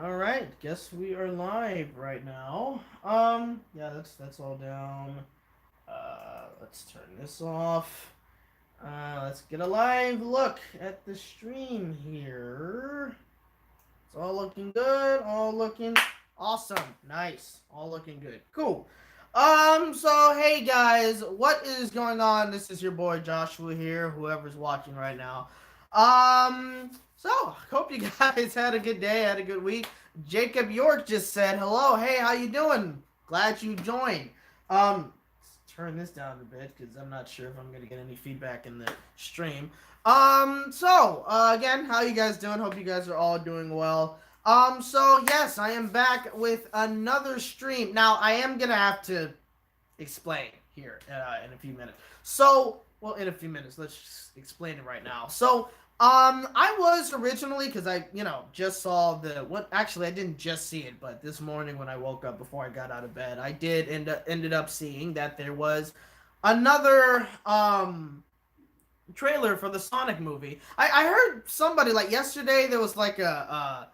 All right, guess we are live right now. Yeah, that's all down. Let's turn this off. Let's get a live look at the stream here. It's all looking good. All looking awesome. Nice. All looking good. Cool. So hey guys, what is going on? This is your boy Joshua here, whoever's watching right now. So hope you guys had a good day, had a good week. Jacob York just said hello. Hey, how you doing? Glad you joined. Let's turn this down a bit because I'm not sure if I'm gonna get any feedback in the stream. Again, how you guys doing? Hope you guys are all doing well. So yes, I am back with another stream. Now, I am gonna have to explain here in a few minutes. In a few minutes, let's just explain it right now. I was originally, because I, just saw actually, I didn't just see it, but this morning when I woke up before I got out of bed, I did ended up seeing that there was another, trailer for the Sonic movie. I heard somebody like yesterday there was like I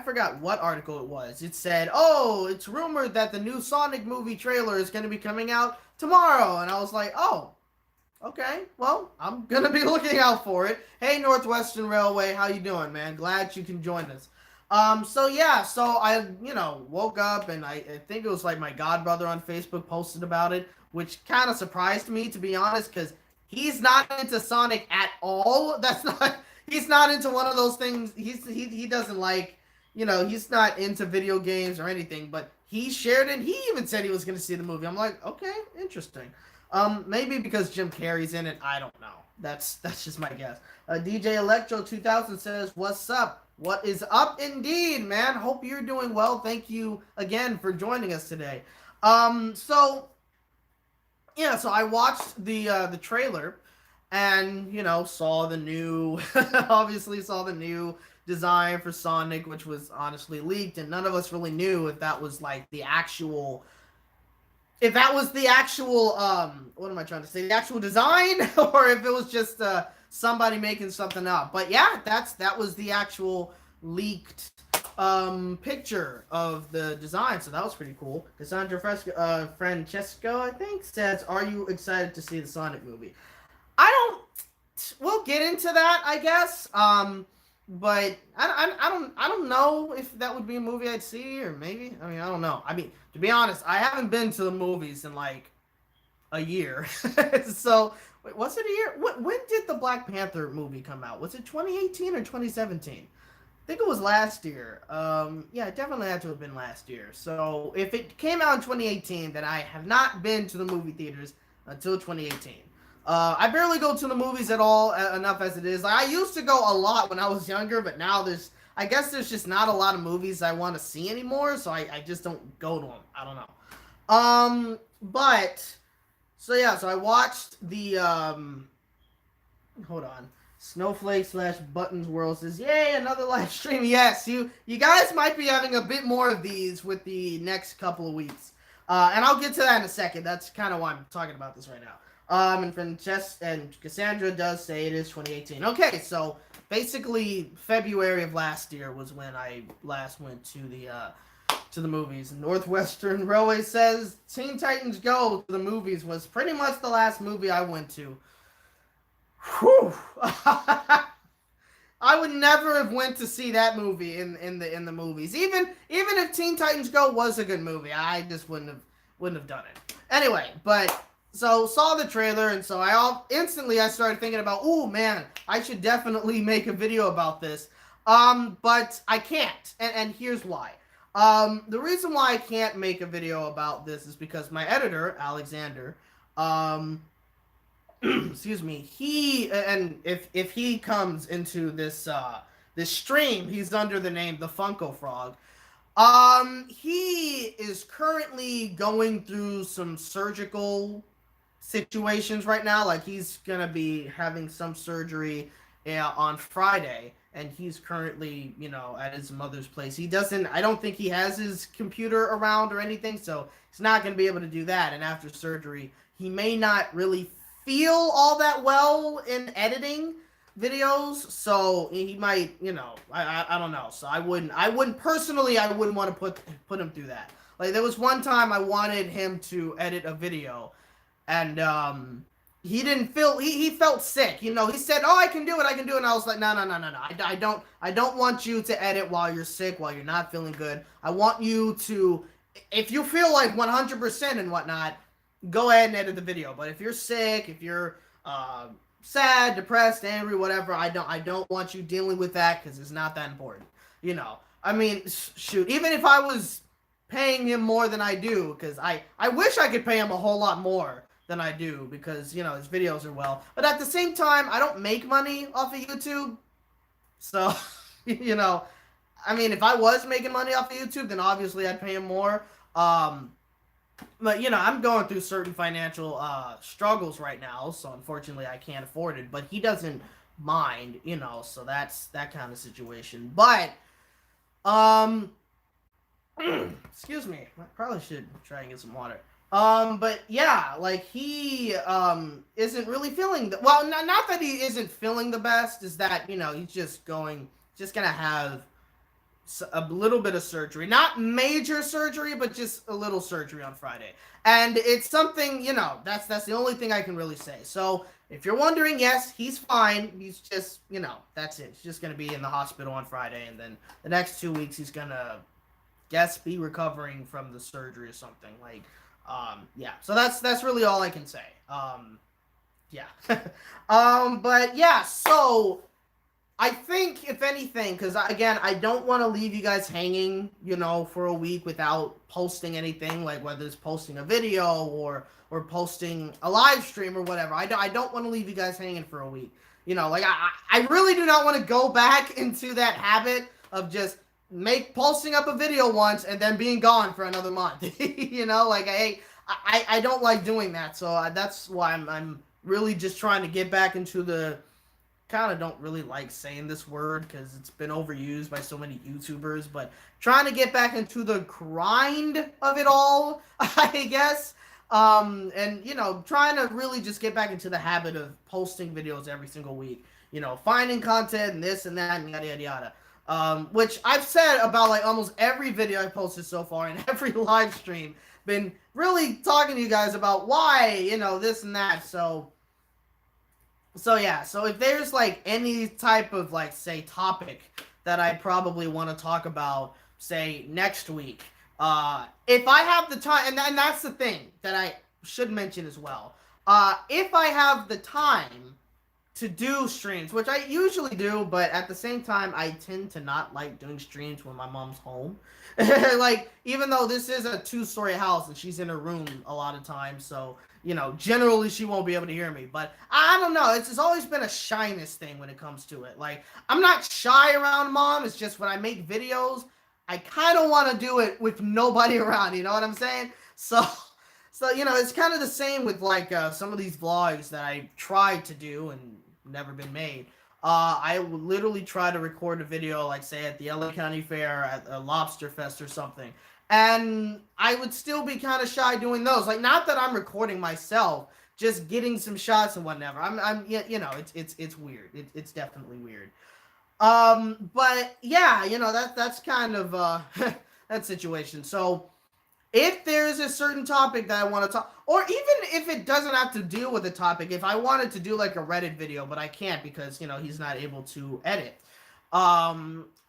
forgot what article it was. It said, "Oh, it's rumored that the new Sonic movie trailer is going to be coming out tomorrow." And I was like, "Oh, okay. Well, I'm going to be looking out for it." Hey, Northwestern Railway, how you doing, man? Glad you can join us. So I, woke up and I think it was like my godbrother on Facebook posted about it, which kind of surprised me, to be honest, because he's not into Sonic at all. He's not into one of those things. He doesn't like, he's not into video games or anything, but he shared it. He even said he was going to see the movie. I'm like, okay, interesting. Maybe because Jim Carrey's in it. I don't know. That's just my guess. DJ Electro 2000 says, "What's up? What is up, indeed, man? Hope you're doing well. Thank you again for joining us today." So yeah, so I watched the trailer, and saw the new, obviously saw the new design for Sonic, which was honestly leaked, and none of us really knew if that was like the actual what am I trying to say, the actual design or if it was just somebody making something up. But yeah, that was the actual leaked picture of the design, so that was pretty cool. Cassandra Francesco, I think, says, "Are you excited to see the Sonic movie?" I don't. We'll get into that, I guess. But I don't know if that would be a movie I'd see, or maybe. I mean, I don't know. I mean, to be honest, I haven't been to the movies in like a year. So, wait, was it a year? When did the Black Panther movie come out? Was it 2018 or 2017? I think it was last year. Yeah, it definitely had to have been last year. So if it came out in 2018, then I have not been to the movie theaters until 2018. I barely go to the movies at all, enough as it is. Like, I used to go a lot when I was younger, but now I guess there's just not a lot of movies I want to see anymore, so I just don't go to them. I don't know. So yeah, so I watched the, hold on. Snowflake slash Buttons World says, "Yay, another live stream." Yes, you guys might be having a bit more of these with the next couple of weeks. And I'll get to that in a second. That's kind of why I'm talking about this right now. And Cassandra does say it is 2018. Okay, so basically February of last year was when I last went to the movies. Northwestern Railway says Teen Titans Go to the movies was pretty much the last movie I went to. Whew. I would never have went to see that movie in the movies. Even if Teen Titans Go was a good movie, I just wouldn't have done it. Anyway, but so saw the trailer, and so I started thinking about, oh man, I should definitely make a video about this. But I can't, and here's why. The reason why I can't make a video about this is because my editor, Alexander, excuse me, if he comes into this stream, he's under the name the Funko Frog. He is currently going through some surgical situations right now. Like, he's gonna be having some surgery on Friday, and he's currently, at his mother's place. I don't think he has his computer around or anything, so he's not gonna be able to do that. And after surgery, he may not really feel all that well in editing. videos, so he might, I don't know. So I wouldn't personally, I wouldn't want to put him through that. Like there was one time I wanted him to edit a video, and he didn't feel he felt sick. He said, "Oh, I can do it, I can do it." And I was like, "No, no, no, no, no. I don't want you to edit while you're sick, while you're not feeling good. I want you to, if you feel like 100% and whatnot, go ahead and edit the video. But if you're sick, if you're sad, depressed, angry, whatever, I don't want you dealing with that because it's not that important. I mean, shoot, even if I was paying him more than I do, because I wish I could pay him a whole lot more than I do, because his videos are well, but at the same time I don't make money off of YouTube, so I mean, if I was making money off of YouTube, then obviously I'd pay him more. But I'm going through certain financial struggles right now, so unfortunately I can't afford it, but he doesn't mind, so that's that kind of situation. But excuse me, I probably should try and get some water. But yeah, like he isn't really feeling well, not that he isn't feeling the best, is that he's just gonna have a little bit of surgery, not major surgery, but just a little surgery on Friday, and it's something, that's the only thing I can really say. So if you're wondering, yes, he's fine. He's just, that's it. He's just gonna be in the hospital on Friday, and then the next 2 weeks he's gonna be recovering from the surgery or something. Like, yeah. So that's really all I can say. Yeah. But yeah. So I think, if anything, because again, I don't want to leave you guys hanging, for a week without posting anything, like whether it's posting a video or posting a live stream or whatever. I don't want to leave you guys hanging for a week. Like I really do not want to go back into that habit of just posting up a video once and then being gone for another month. Like I don't like doing that. So that's why I'm really just trying to get back into the, kind of don't really like saying this word because it's been overused by so many YouTubers, but trying to get back into the grind of it all, I guess. And trying to really just get back into the habit of posting videos every single week, finding content and this and that and yada yada yada. Which I've said about like almost every video I've posted so far and every live stream, been really talking to you guys about why, this and that. So yeah, so if there's like any type of like, say, topic that I probably want to talk about, say, next week, if I have the time, and that's the thing that I should mention as well, if I have the time to do streams, which I usually do, but at the same time, I tend to not like doing streams when my mom's home. Like, even though this is a 2-story house and she's in her room a lot of times, so generally she won't be able to hear me. But I don't know. It's always been a shyness thing when it comes to it. Like, I'm not shy around mom. It's just when I make videos, I kind of want to do it with nobody around. You know what I'm saying? So it's kind of the same with like some of these vlogs that I tried to do and never been made. I would literally try to record a video, like say at the LA County Fair, at a Lobster Fest or something. And I would still be kind of shy doing those. Like, not that I'm recording myself, just getting some shots and whatever. It's weird. It's definitely weird. But yeah, that's kind of that situation. So if there's a certain topic that I want to talk, or even if it doesn't have to deal with a topic, if I wanted to do like a Reddit video, but I can't because he's not able to edit.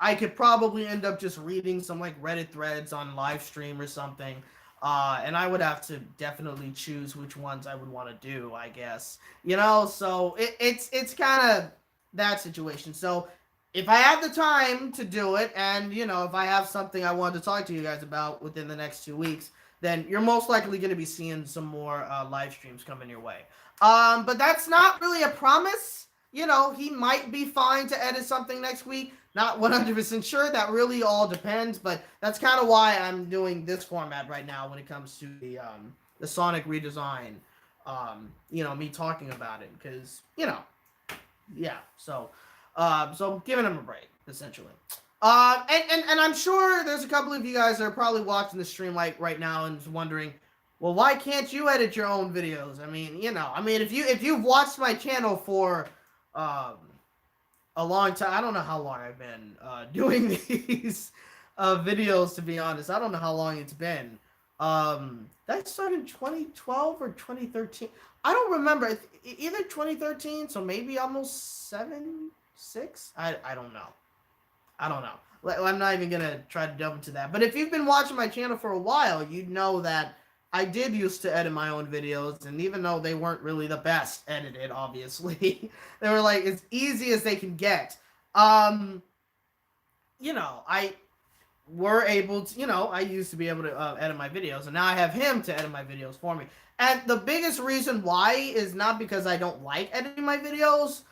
I could probably end up just reading some like Reddit threads on live stream or something, and I would have to definitely choose which ones I would want to do, I guess. So it's kind of that situation. So if I have the time to do it, and if I have something I want to talk to you guys about within the next 2 weeks, then you're most likely going to be seeing some more live streams coming your way. But that's not really a promise. He might be fine to edit something next week. Not 100% sure. That really all depends. But that's kind of why I'm doing this format right now when it comes to the Sonic redesign. Me talking about it because yeah. So I'm giving him a break essentially. And I'm sure there's a couple of you guys that are probably watching the stream like right now and wondering, well, why can't you edit your own videos? I mean, if you've watched my channel for a long time. I don't know how long I've been doing these videos. To be honest, I don't know how long it's been. That started in 2012 or 2013. I don't remember. Either 2013, so maybe almost 7, 6. I don't know. I don't know. I'm not even gonna try to delve into that. But if you've been watching my channel for a while, you'd know that I did used to edit my own videos, and even though they weren't really the best edited, obviously, they were like as easy as they can get. Um, I were able to, I used to be able to edit my videos, and now I have him to edit my videos for me. And the biggest reason why is not because I don't like editing my videos.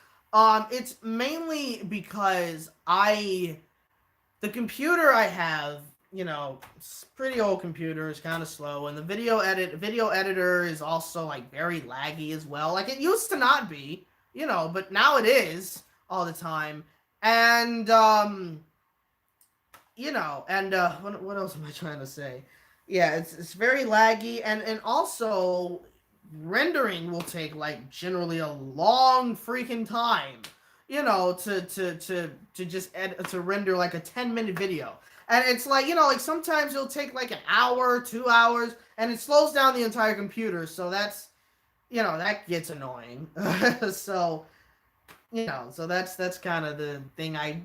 It's mainly because the computer I have, it's pretty old computer, it's kind of slow, and the video editor is also like very laggy as well. Like it used to not be, but now it is all the time. And what else am I trying to say? Yeah, it's very laggy, and also rendering will take like generally a long freaking time, to just to render like a 10-minute video. And it's like, like sometimes it'll take like an hour, 2 hours, and it slows down the entire computer. So that's, that gets annoying. So, so that's kind of the thing I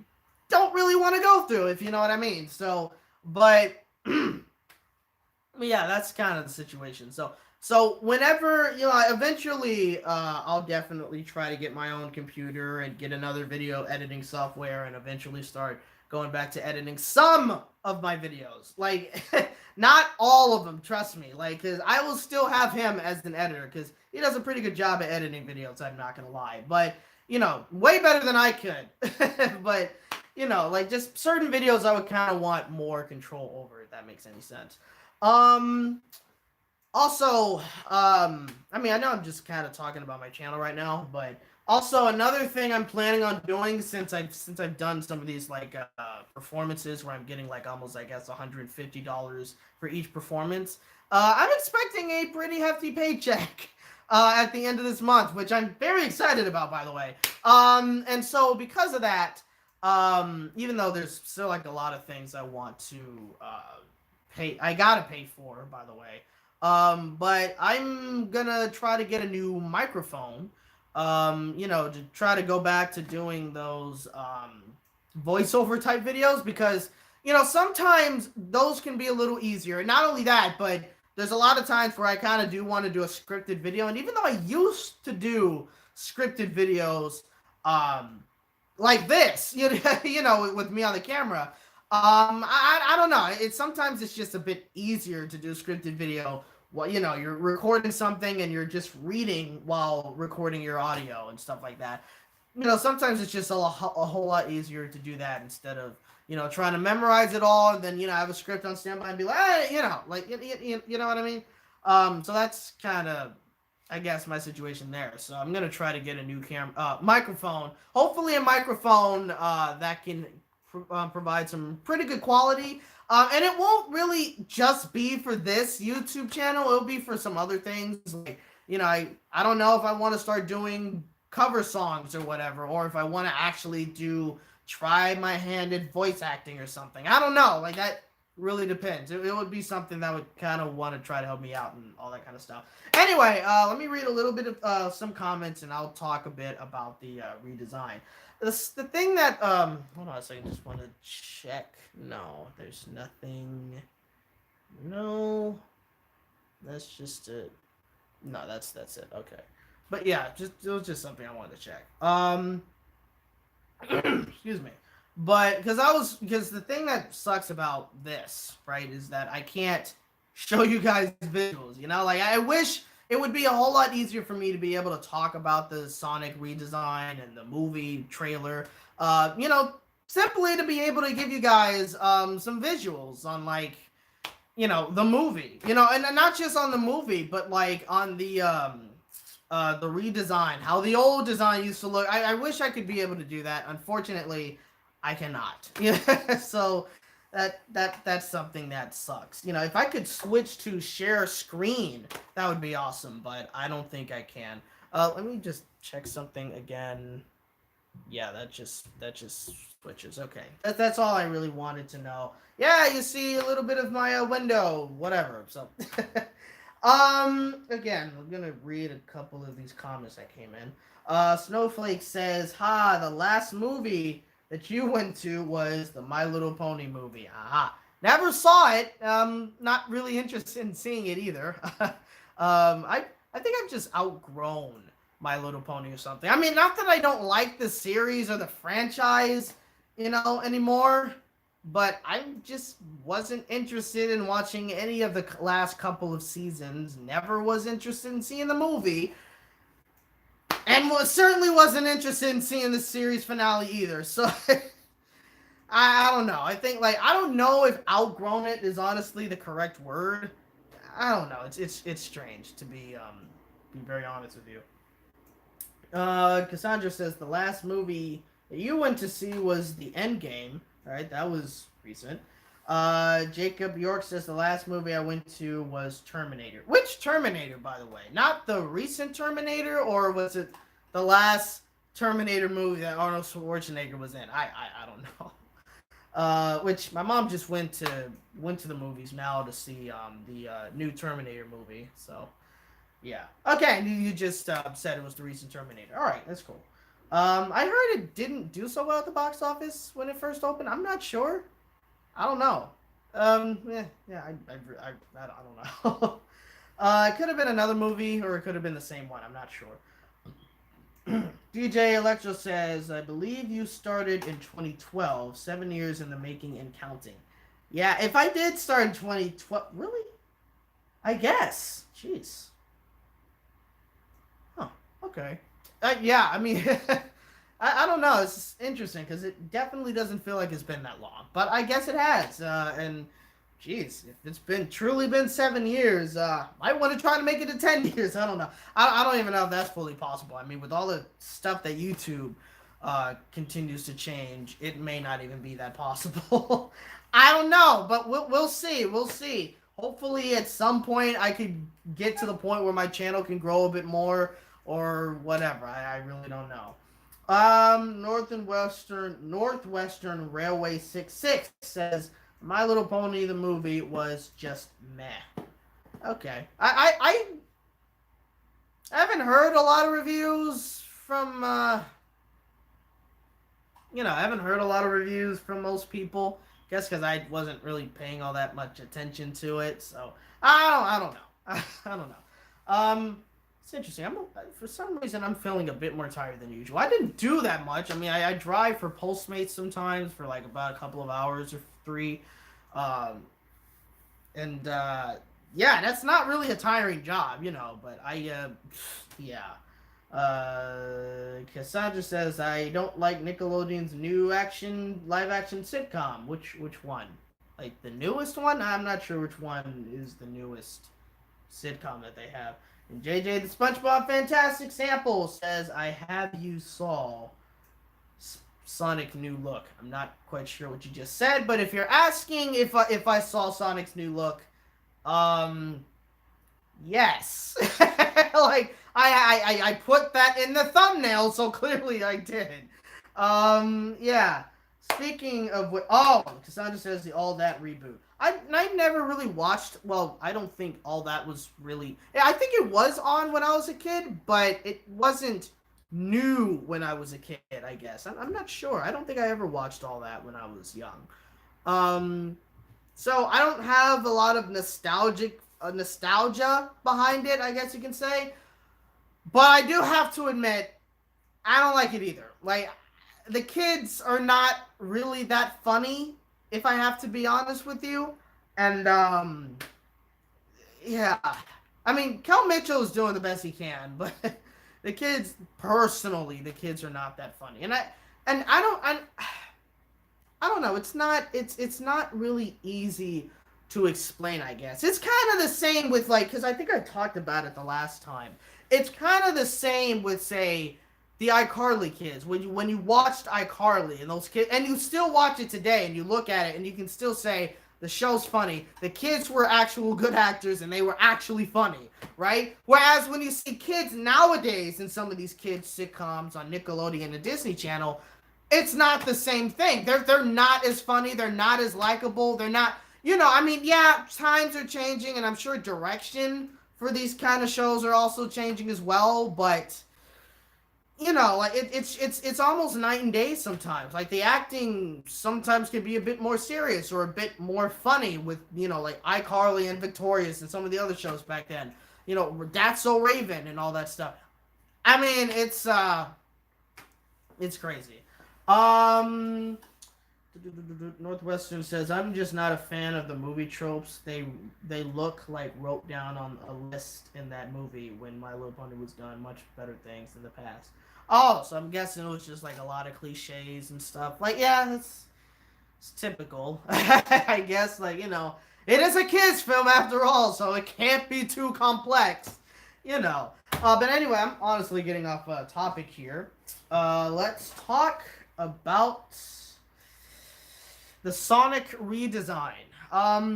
don't really want to go through, if you know what I mean. So, but yeah, that's kind of the situation. So whenever, eventually, I'll definitely try to get my own computer and get another video editing software, and eventually start going back to editing some of my videos. Like, not all of them, trust me. Like, because I will still have him as an editor, because he does a pretty good job at editing videos, I'm not going to lie. But, way better than I could. But, like, just certain videos I would kind of want more control over, if that makes any sense. Also, I mean, I know I'm just kind of talking about my channel right now, but also another thing I'm planning on doing, since I've done some of these like performances where I'm getting like almost, I guess, $150 for each performance. I'm expecting a pretty hefty paycheck at the end of this month, which I'm very excited about, by the way. And so because of that, even though there's still like a lot of things I want to I gotta pay for, by the way. But I'm gonna try to get a new microphone, to try to go back to doing those voiceover type videos, because, sometimes those can be a little easier. And not only that, but there's a lot of times where I kind of do want to do a scripted video. And even though I used to do scripted videos, like this, with me on the camera, I don't know. Sometimes it's just a bit easier to do a scripted video. Well, you're recording something and you're just reading while recording your audio and stuff like that. Sometimes it's just a whole lot easier to do that instead of, trying to memorize it all and then, have a script on standby and be like, hey, like, you know what I mean? So that's kind of, I guess, my situation there. So I'm going to try to get a new microphone, hopefully a microphone that can provide some pretty good quality. And it won't really just be for this YouTube channel. It'll be for some other things. Like, I don't know if I want to start doing cover songs or whatever, or if I want to actually try my hand at voice acting or something. I don't know. Like, that really depends. It would be something that would kind of want to try to help me out and all that kind of stuff. Anyway, let me read a little bit of some comments, and I'll talk a bit about the redesign. The thing that, hold on a second, just want to check. No, there's nothing. No, that's just it. No, that's it. Okay. But yeah, it was just something I wanted to check. Excuse me. But because the thing that sucks about this, right, is that I can't show you guys visuals, like I wish it would be a whole lot easier for me to be able to talk about the Sonic redesign and the movie trailer, simply to be able to give you guys some visuals on, like, the movie, and not just on the movie, but like on the redesign, how the old design used to look. I wish I could be able to do that. Unfortunately, I cannot. So that's something that sucks. If I could switch to share screen, that would be awesome, but I don't think I can. Let me just check something again. Yeah, that just switches. Okay, that's all I really wanted to know. Yeah, you see a little bit of my window, whatever. So, again, I'm gonna read a couple of these comments that came in. Snowflake says, "Ha, the last movie that you went to was the My Little Pony movie. Aha, never saw it. Not really interested in seeing it either. I think I've just outgrown my Little Pony or something. I mean, not that I don't like the series or the franchise, anymore, but I just wasn't interested in watching any of the last couple of seasons. Never was interested in seeing the movie, and certainly wasn't interested in seeing the series finale either. So I don't know. I think I don't know if outgrown it is honestly the correct word. I don't know. It's strange to be very honest with you. Cassandra says the last movie that you went to see was The Endgame. All right, that was recent. Jacob York says the last movie I went to was Terminator. Which Terminator, by the way? Not the recent Terminator, or was it the last Terminator movie that Arnold Schwarzenegger was in? I don't know. Which my mom just went to the movies now to see the new Terminator movie. So yeah. Okay, you just said it was the recent Terminator. All right, that's cool. I heard it didn't do so well at the box office when it first opened. I'm not sure. I don't know. Yeah, I don't know. It could have been another movie, or it could have been the same one. I'm not sure. DJ Electro says, I believe you started in 2012, 7 years in the making and counting. Yeah, if I did start in 2012, really? I guess. Jeez. Huh. Okay. Yeah, I mean, I don't know. It's interesting because it definitely doesn't feel like it's been that long, but I guess it has. And jeez, if it's truly been 7 years, I want to try to make it to 10 years. I don't know. I don't even know if that's fully possible. I mean, with all the stuff that YouTube continues to change, it may not even be that possible. I don't know, but we'll see. We'll see. Hopefully, at some point, I could get to the point where my channel can grow a bit more or whatever. I really don't know. Northwestern Railway 66 says My Little Pony the movie was just meh. Okay. I haven't heard a lot of reviews from I haven't heard a lot of reviews from most people. Guess because I wasn't really paying all that much attention to it, so I don't know. I don't know. It's interesting. For some reason I'm feeling a bit more tired than usual. I didn't do that much. I mean, I drive for Postmates sometimes for like about a couple of hours or three, and yeah, that's not really a tiring job, But yeah. Cassandra says I don't like Nickelodeon's new live action sitcom. Which one? Like the newest one? I'm not sure which one is the newest sitcom that they have. And JJ the SpongeBob Fantastic Sample says I have you saw Sonic New Look. I'm not quite sure what you just said, but if you're asking if I saw Sonic's New Look, yes. Like I put that in the thumbnail, so clearly I did. Yeah. Speaking of what, Cassandra says the All That reboot. I never really watched. Well, I don't think All That was really. Yeah, I think it was on when I was a kid, but it wasn't new when I was a kid. I guess I'm not sure. I don't think I ever watched All That when I was young. So I don't have a lot of nostalgia behind it, I guess you can say. But I do have to admit, I don't like it either. Like, the kids are not really that funny, if I have to be honest with you. And, yeah. I mean, Kel Mitchell is doing the best he can, but the kids are not that funny. And I don't know. It's not really easy to explain, I guess. It's kind of the same with, like, because I think I talked about it the last time. It's kind of the same with, say, the iCarly kids. When you watched iCarly and those kids, and you still watch it today, and you look at it, and you can still say, The show's funny. The kids were actual good actors and they were actually funny, right? Whereas when you see kids nowadays in some of these kids sitcoms on Nickelodeon and Disney Channel, it's not the same thing. They're not as funny. They're not as likable. They're not, I mean, yeah, times are changing, and I'm sure direction for these kind of shows are also changing as well. But like it's almost night and day sometimes. Like the acting sometimes can be a bit more serious or a bit more funny with like iCarly and Victorious and some of the other shows back then. That's So Raven and all that stuff. I mean, it's crazy. Um, Northwestern says, I'm just not a fan of the movie tropes. They look like wrote down on a list in that movie when My Little Pony was done much better things in the past. Oh, so I'm guessing it was just like a lot of cliches and stuff. Like, yeah, it's typical. I guess, like, it is a kids film after all, so it can't be too complex. But anyway, I'm honestly getting off topic here. Let's talk about the Sonic redesign.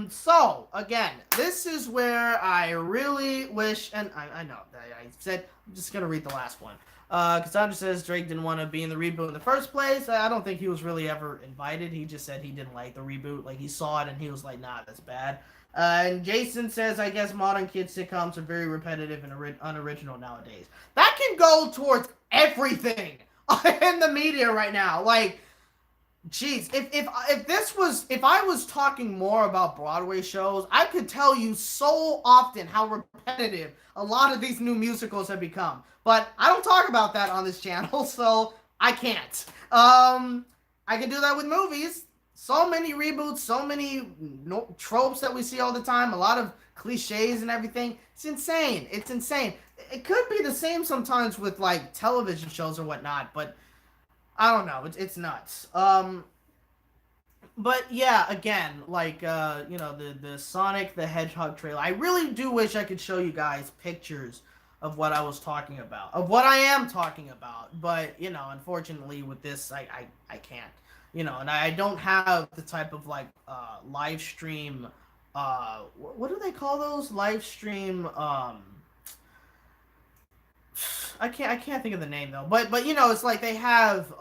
So again, this is where I really wish, and I know that I said I'm just gonna read the last one. Cassandra says Drake didn't want to be in the reboot in the first place. I don't think he was really ever invited. He just said he didn't like the reboot. Like, he saw it and he was like, nah, that's bad. And Jason says, I guess modern kid sitcoms are very repetitive and unoriginal nowadays. That can go towards everything in the media right now. Like, jeez, if I was talking more about Broadway shows, I could tell you so often how repetitive a lot of these new musicals have become. But I don't talk about that on this channel, so I can't. I can do that with movies. So many reboots, so many tropes that we see all the time, a lot of cliches and everything. It's insane. It's insane. It could be the same sometimes with like television shows or whatnot, but I don't know. It's nuts. But yeah, again, like the Sonic the Hedgehog trailer. I really do wish I could show you guys pictures of what I was talking about, of what I am talking about. But unfortunately, with this, I can't. And I don't have the type of like live stream. What do they call those live stream? I can't think of the name though. But it's like they have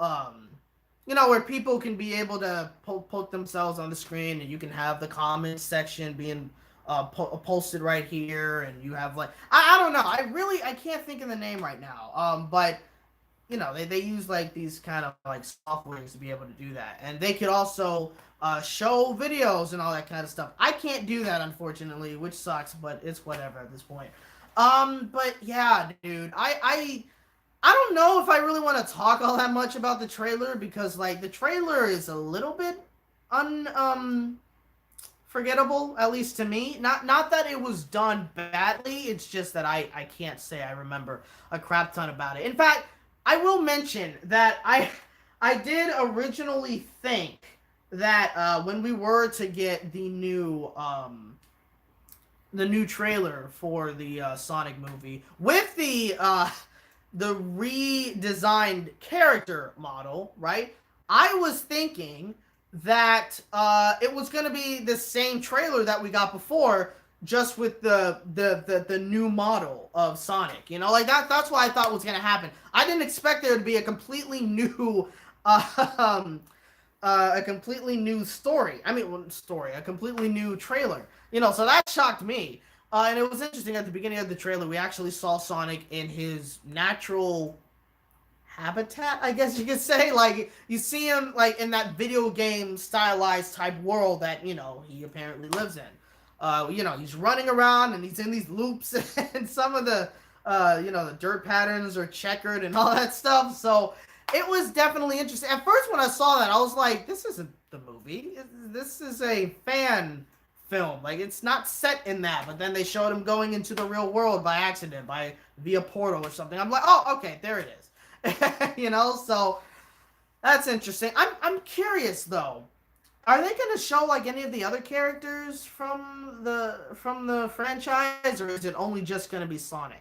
where people can be able to poke themselves on the screen, and you can have the comments section being posted right here, and you have like I don't know. I can't think of the name right now. But they use like these kind of like softwares to be able to do that, and they could also show videos and all that kind of stuff. I can't do that, unfortunately, which sucks, but it's whatever at this point. But yeah, dude, I don't know if I really want to talk all that much about the trailer, because like the trailer is a little bit forgettable, at least to me. Not that it was done badly, it's just that I can't say I remember a crap ton about it. In fact, I will mention that I did originally think that when we were to get the new trailer for the Sonic movie with the redesigned character model, right? I was thinking that it was going to be the same trailer that we got before, just with the new model of Sonic. Like that's what I thought was going to happen. I didn't expect there to be a completely new story. A completely new trailer. So that shocked me. And it was interesting, at the beginning of the trailer, we actually saw Sonic in his natural habitat, I guess you could say. Like, you see him like in that video game stylized type world that, he apparently lives in. He's running around and he's in these loops and some of the the dirt patterns are checkered and all that stuff. So it was definitely interesting. At first when I saw that, I was like, this isn't the movie. This is a fan film. Like, it's not set in that. But then they showed him going into the real world by accident, via portal or something. I'm like, oh, okay, there it is. So that's interesting. I'm curious though. Are they going to show like any of the other characters from the franchise, or is it only just going to be Sonic?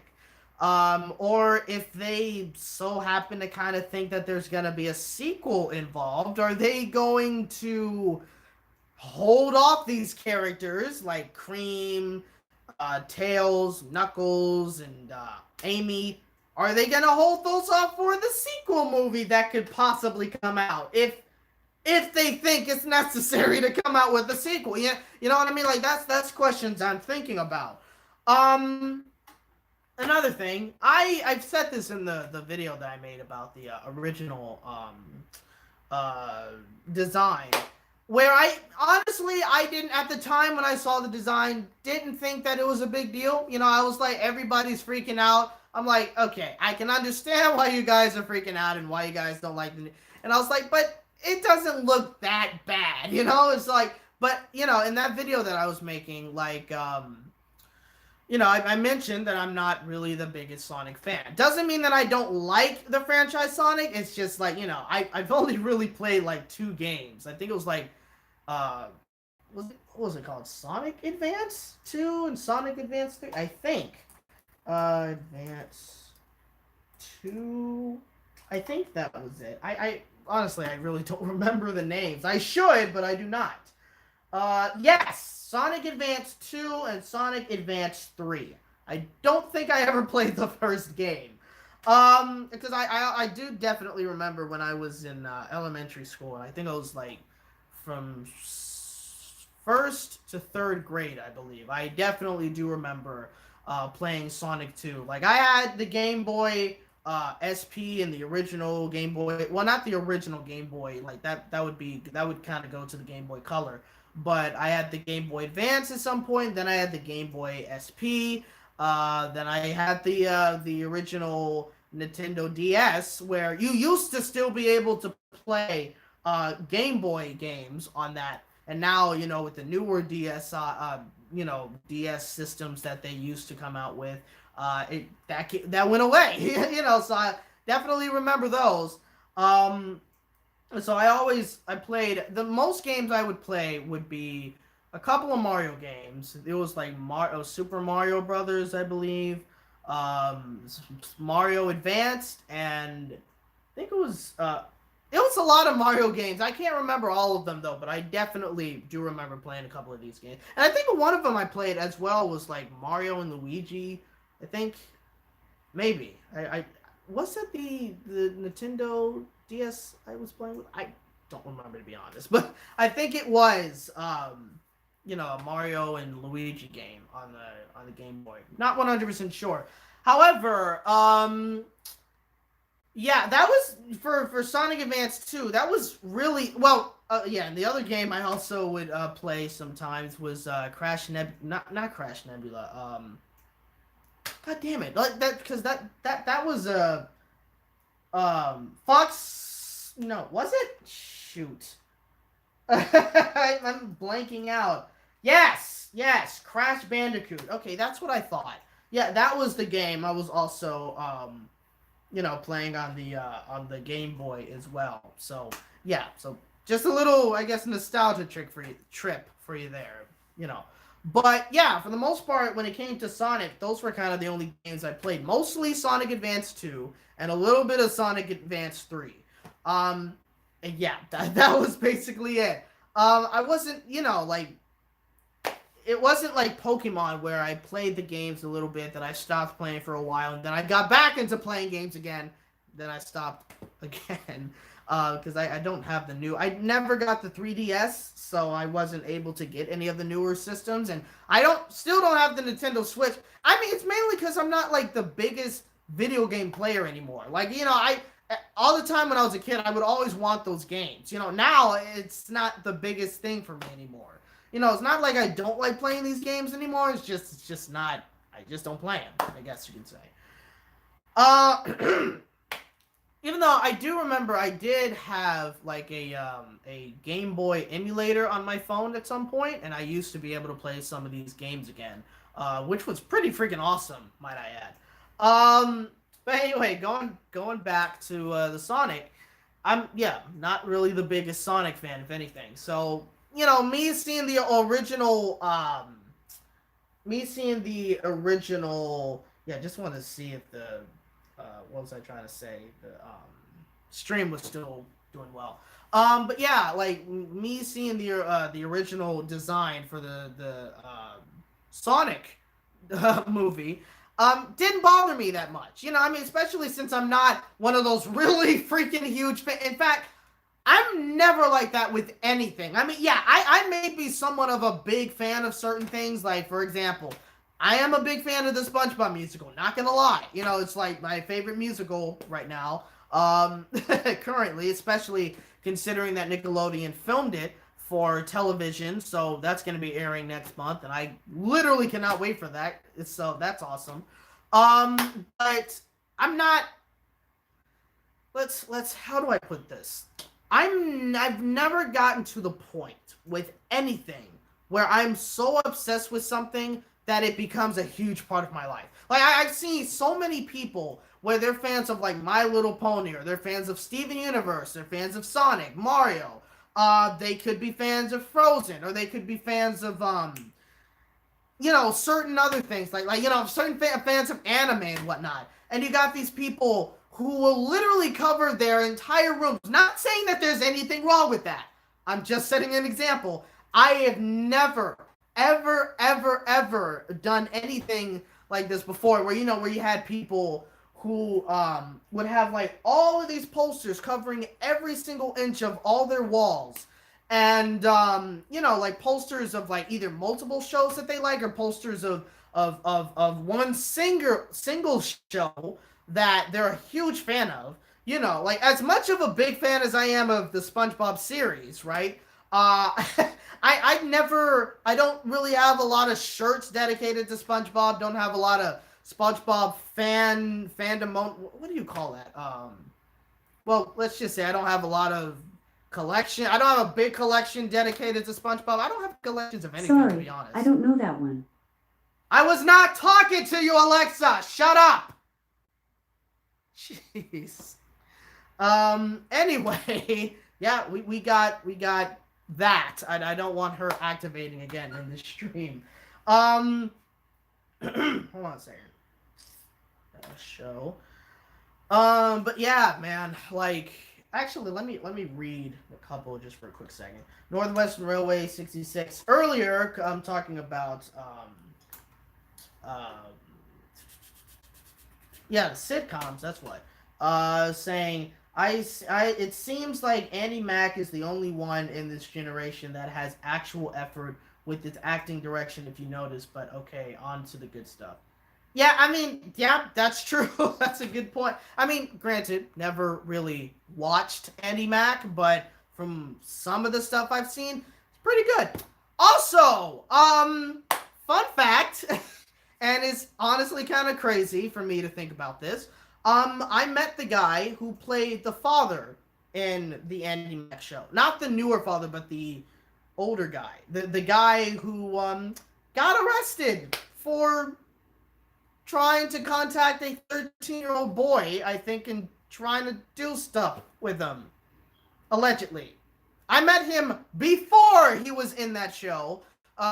Or if they so happen to kind of think that there's going to be a sequel involved, are they going to hold off these characters like Cream, Tails, Knuckles, and Amy? Are they gonna hold those off for the sequel movie that could possibly come out if they think it's necessary to come out with a sequel? Yeah, you know what I mean. Like that's questions I'm thinking about. Um, Another thing, I've said this in the video that I made about the original uh, design, where I honestly I didn't at the time when I saw the design didn't think that it was a big deal. You know, I was like everybody's freaking out. I'm like, okay, I can understand why you guys are freaking out and why you guys don't like the. And I was like, but it doesn't look that bad, you know. It's like, but you know, in that video that I was making, like, you know, I mentioned that I'm not really the biggest Sonic fan. Doesn't mean that I don't like the franchise Sonic. It's just like, you know, I've only really played like 2 games. I think it was like, what was it called? Sonic Advance 2 and Sonic Advance 3? I think. Advance 2. I think that was it. I honestly, I really don't remember the names. I should, but I do not. Yes, Sonic Advance 2 and Sonic Advance 3. I don't think I ever played the first game. Because I do definitely remember when I was in elementary school. I think I was like from first to third grade, I believe. I definitely do remember playing Sonic 2. Like I had the Game Boy SP and the original Game Boy. Well, not the original Game Boy. Like that would kind of go to the Game Boy Color. But I had the Game Boy Advance at some point. Then I had the Game Boy SP. Then I had the original Nintendo DS, where you used to still be able to play Game Boy games on that. And now, you know, with the newer you know, DS systems that they used to come out with, that went away. You know, so I definitely remember those. So I played the most games I would play would be a couple of Mario games. It was like Super Mario Brothers, I believe, Mario Advanced, and I think it was a lot of Mario games. I can't remember all of them though, but I definitely do remember playing a couple of these games. And I think one of them I played as well was like Mario and Luigi. I think maybe I was that the Nintendo DS I was playing with. I don't remember to be honest, but I think it was you know, a Mario and Luigi game on the Game Boy. Not 100% sure. However, yeah, that was for Sonic Advance 2. That was really well. Yeah, and the other game I also would play sometimes was not Crash Nebula. God damn it! Like that because that was a Fox. No, was it? Shoot, I'm blanking out. Yes, Crash Bandicoot. Okay, that's what I thought. Yeah, that was the game I was also you know, playing on the Game Boy as well. So yeah, so just a little, I guess, nostalgia trip for you there, you know. But yeah, for the most part, when it came to Sonic, those were kind of the only games I played. Mostly Sonic Advance 2 and a little bit of Sonic Advance 3. And yeah, that was basically it. I wasn't, you know, like it wasn't like Pokemon where I played the games a little bit, then I stopped playing for a while, and then I got back into playing games again, then I stopped again. Because I don't have the new. I never got the 3DS, so I wasn't able to get any of the newer systems, and I still don't have the Nintendo Switch. I mean, it's mainly because I'm not like the biggest video game player anymore. Like, you know, all the time when I was a kid, I would always want those games. You know, now it's not the biggest thing for me anymore. You know, it's not like I don't like playing these games anymore. It's just not. I just don't play them, I guess you could say. Even though I do remember I did have like a Game Boy emulator on my phone at some point, and I used to be able to play some of these games again, which was pretty freaking awesome, might I add. But anyway, going back to the Sonic, I'm not really the biggest Sonic fan, if anything. So you know, me seeing the original, yeah, just want to see if what was I trying to say? The stream was still doing well. But yeah, like me seeing the original design for the Sonic movie, didn't bother me that much. You know, I mean, especially since I'm not one of those really freaking huge In fact, I'm never like that with anything. I mean, yeah, I may be somewhat of a big fan of certain things. Like, for example, I am a big fan of the SpongeBob musical. Not gonna lie, you know, it's like my favorite musical right now. Currently, especially considering that Nickelodeon filmed it for television, so that's gonna be airing next month, and I literally cannot wait for that. So that's awesome. But I'm not. Let's. How do I put this? I've never gotten to the point with anything where I'm so obsessed with something that it becomes a huge part of my life. Like I've seen so many people where they're fans of like My Little Pony, or they're fans of Steven Universe, they're fans of Sonic, Mario. They could be fans of Frozen, or they could be fans of you know, certain other things, like you know, certain fans of anime and whatnot. And you got these people who will literally cover their entire rooms. Not saying that there's anything wrong with that. I'm just setting an example. I have never, ever done anything like this before, where you know, where you had people who would have like all of these posters covering every single inch of all their walls, and you know, like posters of like either multiple shows that they like, or posters of one single show that they're a huge fan of. You know, like as much of a big fan as I am of the SpongeBob series, right? I don't really have a lot of shirts dedicated to SpongeBob. Don't have a lot of SpongeBob fandom. What do you call that? Well, let's just say I don't have a lot of collection. I don't have a big collection dedicated to SpongeBob. I don't have collections of anything, to be honest. I don't know that one. I was not talking to you, Alexa. Shut up. Jeez. Anyway, yeah, we got that. I don't want her activating again in the stream. Hold on a second. Show. But yeah, man, like actually let me read a couple just for a quick second. Northwestern Railway 66. Earlier, I'm talking about yeah, the sitcoms, that's what. Saying it seems like Andy Mack is the only one in this generation that has actual effort with its acting direction, if you notice, but okay, on to the good stuff. Yeah, I mean, yeah, that's true. That's a good point. I mean, granted, never really watched Andy Mack, but from some of the stuff I've seen, it's pretty good. Also, fun fact, and it's honestly kind of crazy for me to think about this. I met the guy who played the father in the Andy Mack show. Not the newer father, but the older guy. The guy who got arrested for trying to contact a 13-year-old boy, I think, and trying to do stuff with him. Allegedly. I met him before he was in that show,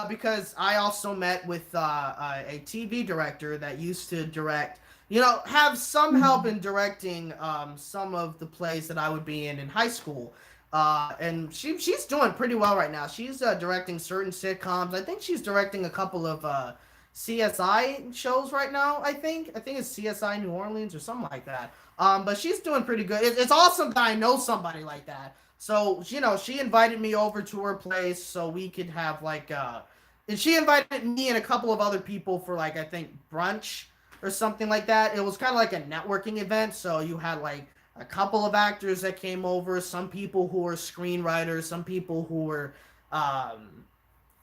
because I also met with a TV director that used to direct, you know, have some help in directing some of the plays that I would be in high school. And she's doing pretty well right now. She's directing certain sitcoms. I think she's directing a couple of CSI shows right now. I think it's CSI New Orleans or something like that. But she's doing pretty good. It's awesome that I know somebody like that. So, you know, she invited me over to her place so we could have like and she invited me and a couple of other people for like, I think, brunch or something like that. It was kind of like a networking event. So you had like a couple of actors that came over, some people who were screenwriters, some people who were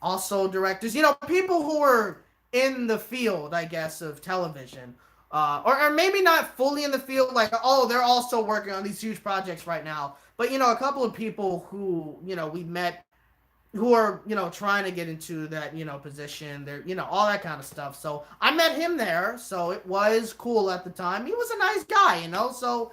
also directors, you know, people who were in the field, I guess, of television. Or maybe not fully in the field, like, oh, they're also working on these huge projects right now. But, you know, a couple of people who, you know, we met who are, you know, trying to get into that, you know, position. They're, you know, all that kind of stuff. So I met him there. So it was cool at the time. He was a nice guy, you know, so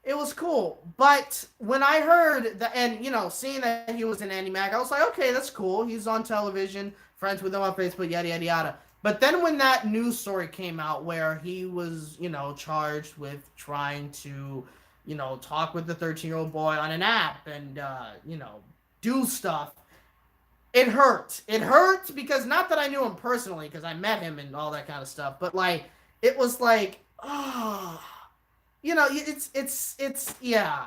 it was cool. But when I heard that, and, you know, seeing that he was in Andy Mack, I was like, okay, that's cool. He's on television, friends with him on Facebook, yada, yada, yada. But then when that news story came out where he was, you know, charged with trying to talk with the 13-year-old boy on an app and do stuff. It hurt. It hurt because not that I knew him personally, because I met him and all that kind of stuff, but like it was like, oh, it's yeah.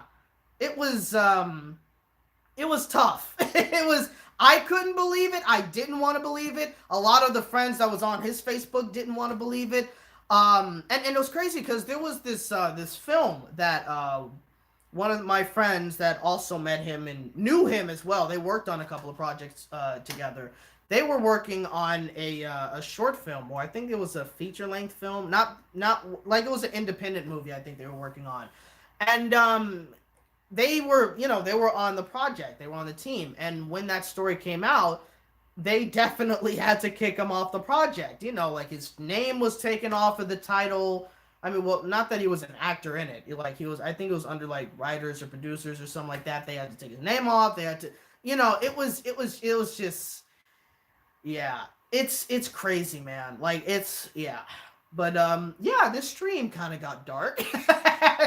It was it was tough. It was I couldn't believe it. I didn't want to believe it. A lot of the friends that was on his Facebook didn't want to believe it. And it was crazy because there was this film that one of my friends that also met him and knew him as well. They worked on a couple of projects together. They were working on a short film, or I think it was a feature length film. Not like it was an independent movie. I think they were working on, and they were on the project. They were on the team, and when that story came out, they definitely had to kick him off the project. Like his name was taken off of the title. I mean, well, not that he was an actor in it. Like he was, I think it was under like writers or producers or something like that. They had to take his name off. They had to, it was just, yeah. It's crazy, man. Like yeah. But yeah, this stream kind of got dark,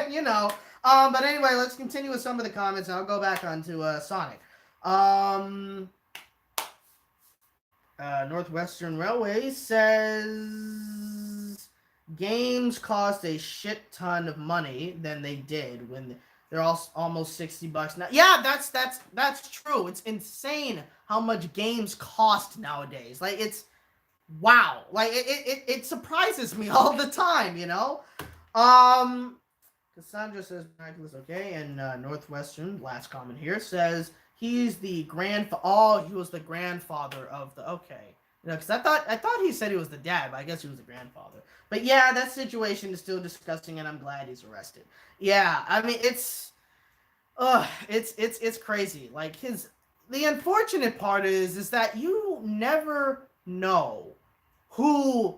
you know. But anyway, let's continue with some of the comments, and I'll go back onto Sonic. Um, Northwestern Railway says games cost a shit ton of money than they did when they're all almost $60 now. Yeah, that's true. It's insane how much games cost nowadays. Like it's wow. Like it surprises me all the time. Cassandra says miraculous, okay, and Northwestern, last comment here, says he's the he was the grandfather of the, okay. Because I thought he said he was the dad, but I guess he was the grandfather. But yeah, that situation is still disgusting, and I'm glad he's arrested. Yeah, I mean it's crazy. Like the unfortunate part is that you never know who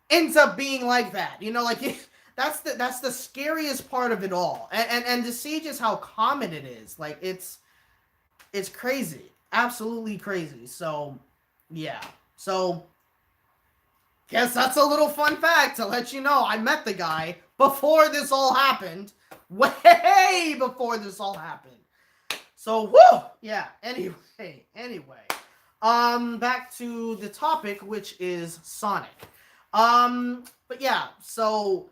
ends up being like that. Like that's the scariest part of it all. And to see just how common it is. Like it's crazy. Absolutely crazy. So yeah. So guess that's a little fun fact to let you know. I met the guy before this all happened. Way before this all happened. So whoo! Yeah. Anyway. Back to the topic, which is Sonic. But yeah, so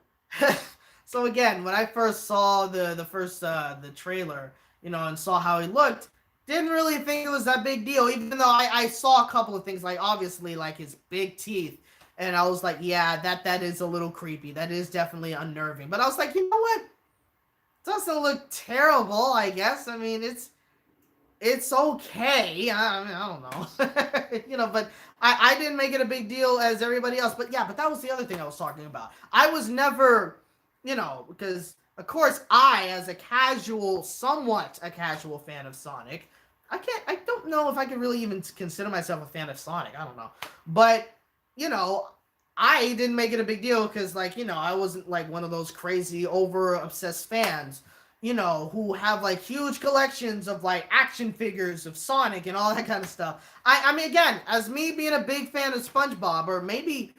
again, when I first saw the trailer, and saw how he looked, didn't really think it was that big deal, even though I saw a couple of things, like obviously like his big teeth, and I was like, yeah, that is a little creepy. That is definitely unnerving. But I was like, you know what? It doesn't look terrible, I guess. I mean, it's okay. I don't know. But I didn't make it a big deal as everybody else. But yeah, but that was the other thing I was talking about. I was never, because of course as somewhat a casual fan of Sonic, I don't know if I could really even consider myself a fan of Sonic. I don't know. But, I didn't make it a big deal because, like, I wasn't like one of those crazy over obsessed fans, who have like huge collections of like action figures of Sonic and all that kind of stuff. I mean, again, as me being a big fan of SpongeBob, or maybe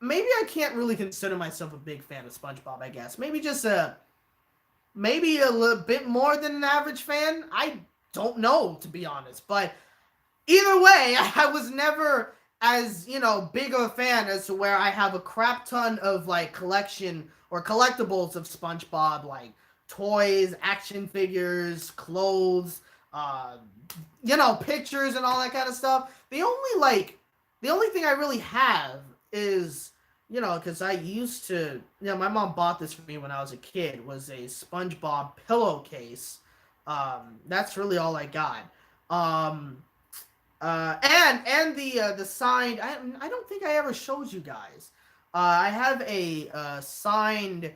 I can't really consider myself a big fan of SpongeBob, I guess. Maybe a little bit more than an average fan. I don't know, to be honest. But either way, I was never as, big of a fan as to where I have a crap ton of like collection or collectibles of SpongeBob, like toys, action figures, clothes, pictures and all that kind of stuff. The only thing I really have is, because I used to, my mom bought this for me when I was a kid, was a SpongeBob pillowcase. That's really all I got. And the signed, I don't think I ever showed you guys. I have a signed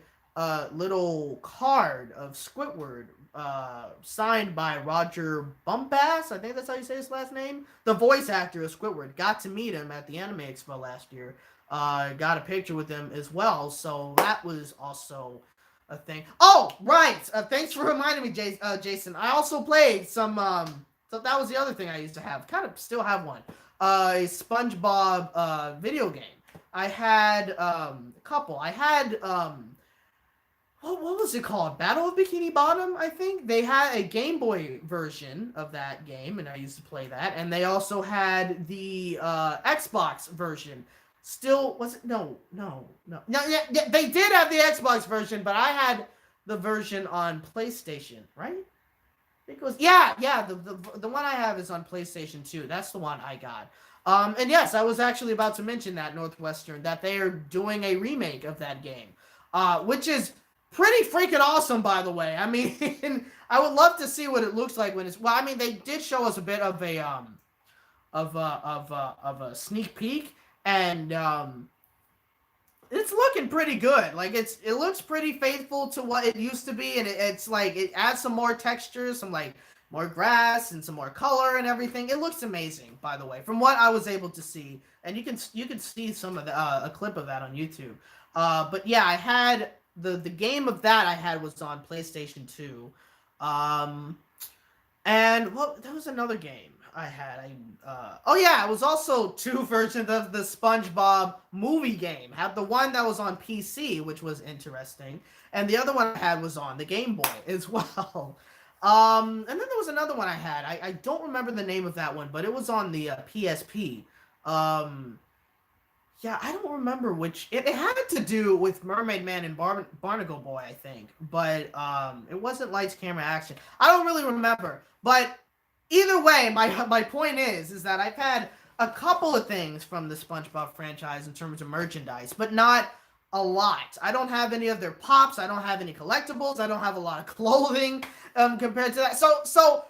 little card of Squidward, signed by Roger Bumpass. I think that's how you say his last name. The voice actor of Squidward. Got to meet him at the Anime Expo last year. Got a picture with him as well. So that was also a thing. Oh, right. Thanks for reminding me, Jason. I also played some. So that was the other thing I used to have. Kind of still have one. A SpongeBob video game. I had a couple. I had what was it called? Battle of Bikini Bottom, I think. They had a Game Boy version of that game, and I used to play that. And they also had the Xbox version. Still, was it? No. Yeah, they did have the Xbox version, but I had the version on PlayStation, right? I think it was, yeah. The one I have is on PlayStation 2. That's the one I got. And yes, I was actually about to mention that Northwestern that they are doing a remake of that game, which is pretty freaking awesome, by the way. I mean, I would love to see what it looks like when it's. Well, I mean, they did show us a bit of a of a sneak peek, and it's looking pretty good. Like it looks pretty faithful to what it used to be, and it's like it adds some more textures, some like more grass and some more color and everything. It looks amazing, by the way, from what I was able to see, and you can see some of the a clip of that on YouTube. But yeah, I had the game of that I had was on PlayStation 2. Um, and well, there was another game I had. Oh yeah, it was also two versions of the SpongeBob movie game. Had the one that was on PC, which was interesting, and the other one I had was on the Game Boy as well. And then there was another one I had. I don't remember the name of that one, but it was on the PSP. Um, yeah, I don't remember which. It had to do with Mermaid Man and Barnacle Boy, I think, but it wasn't Lights, Camera, Action. I don't really remember, but either way, my point is that I've had a couple of things from the SpongeBob franchise in terms of merchandise, but not a lot. I don't have any of their pops. I don't have any collectibles. I don't have a lot of clothing compared to that. So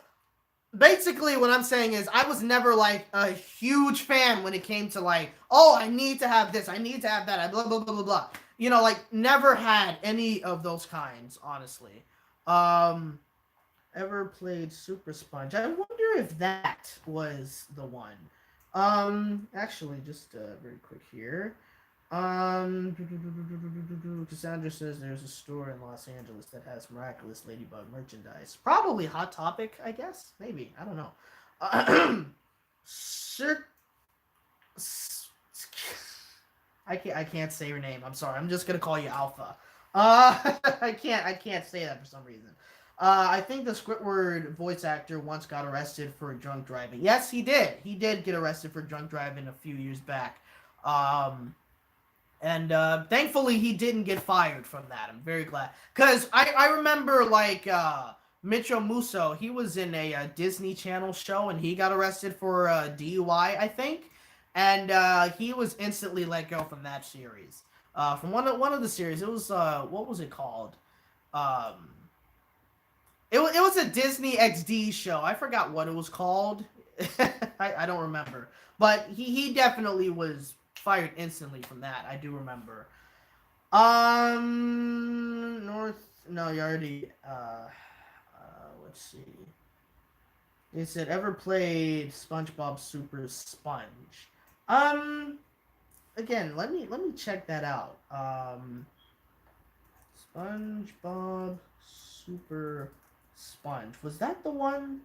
basically what I'm saying is I was never like a huge fan when it came to like, oh, I need to have this, I need to have that, I blah blah blah blah blah. You know, like never had any of those kinds, honestly. Um Ever played Super Sponge? I wonder if that was the one. Actually, just very quick here. Cassandra says there's a store in Los Angeles that has miraculous Ladybug merchandise. Probably Hot Topic, I guess. Maybe, I don't know. Sir, I can't say your name. I'm sorry. I'm just gonna call you Alpha. I can't say that for some reason. I think the Squidward voice actor once got arrested for drunk driving. Yes, he did. He did get arrested for drunk driving a few years back. Um, and thankfully he didn't get fired from that. I'm very glad. Because I remember, like, Mitchell Musso, he was in a Disney Channel show, and he got arrested for DUI, I think. And he was instantly let go from that series. From one of the series. It was, what was it called? Um, it was a Disney XD show. I forgot what it was called. I don't remember. But he definitely was fired instantly from that. I do remember. North. No, you already. Let's see. They said ever played SpongeBob Super Sponge. Um. Again, let me check that out. SpongeBob Super Sponge. Was that the one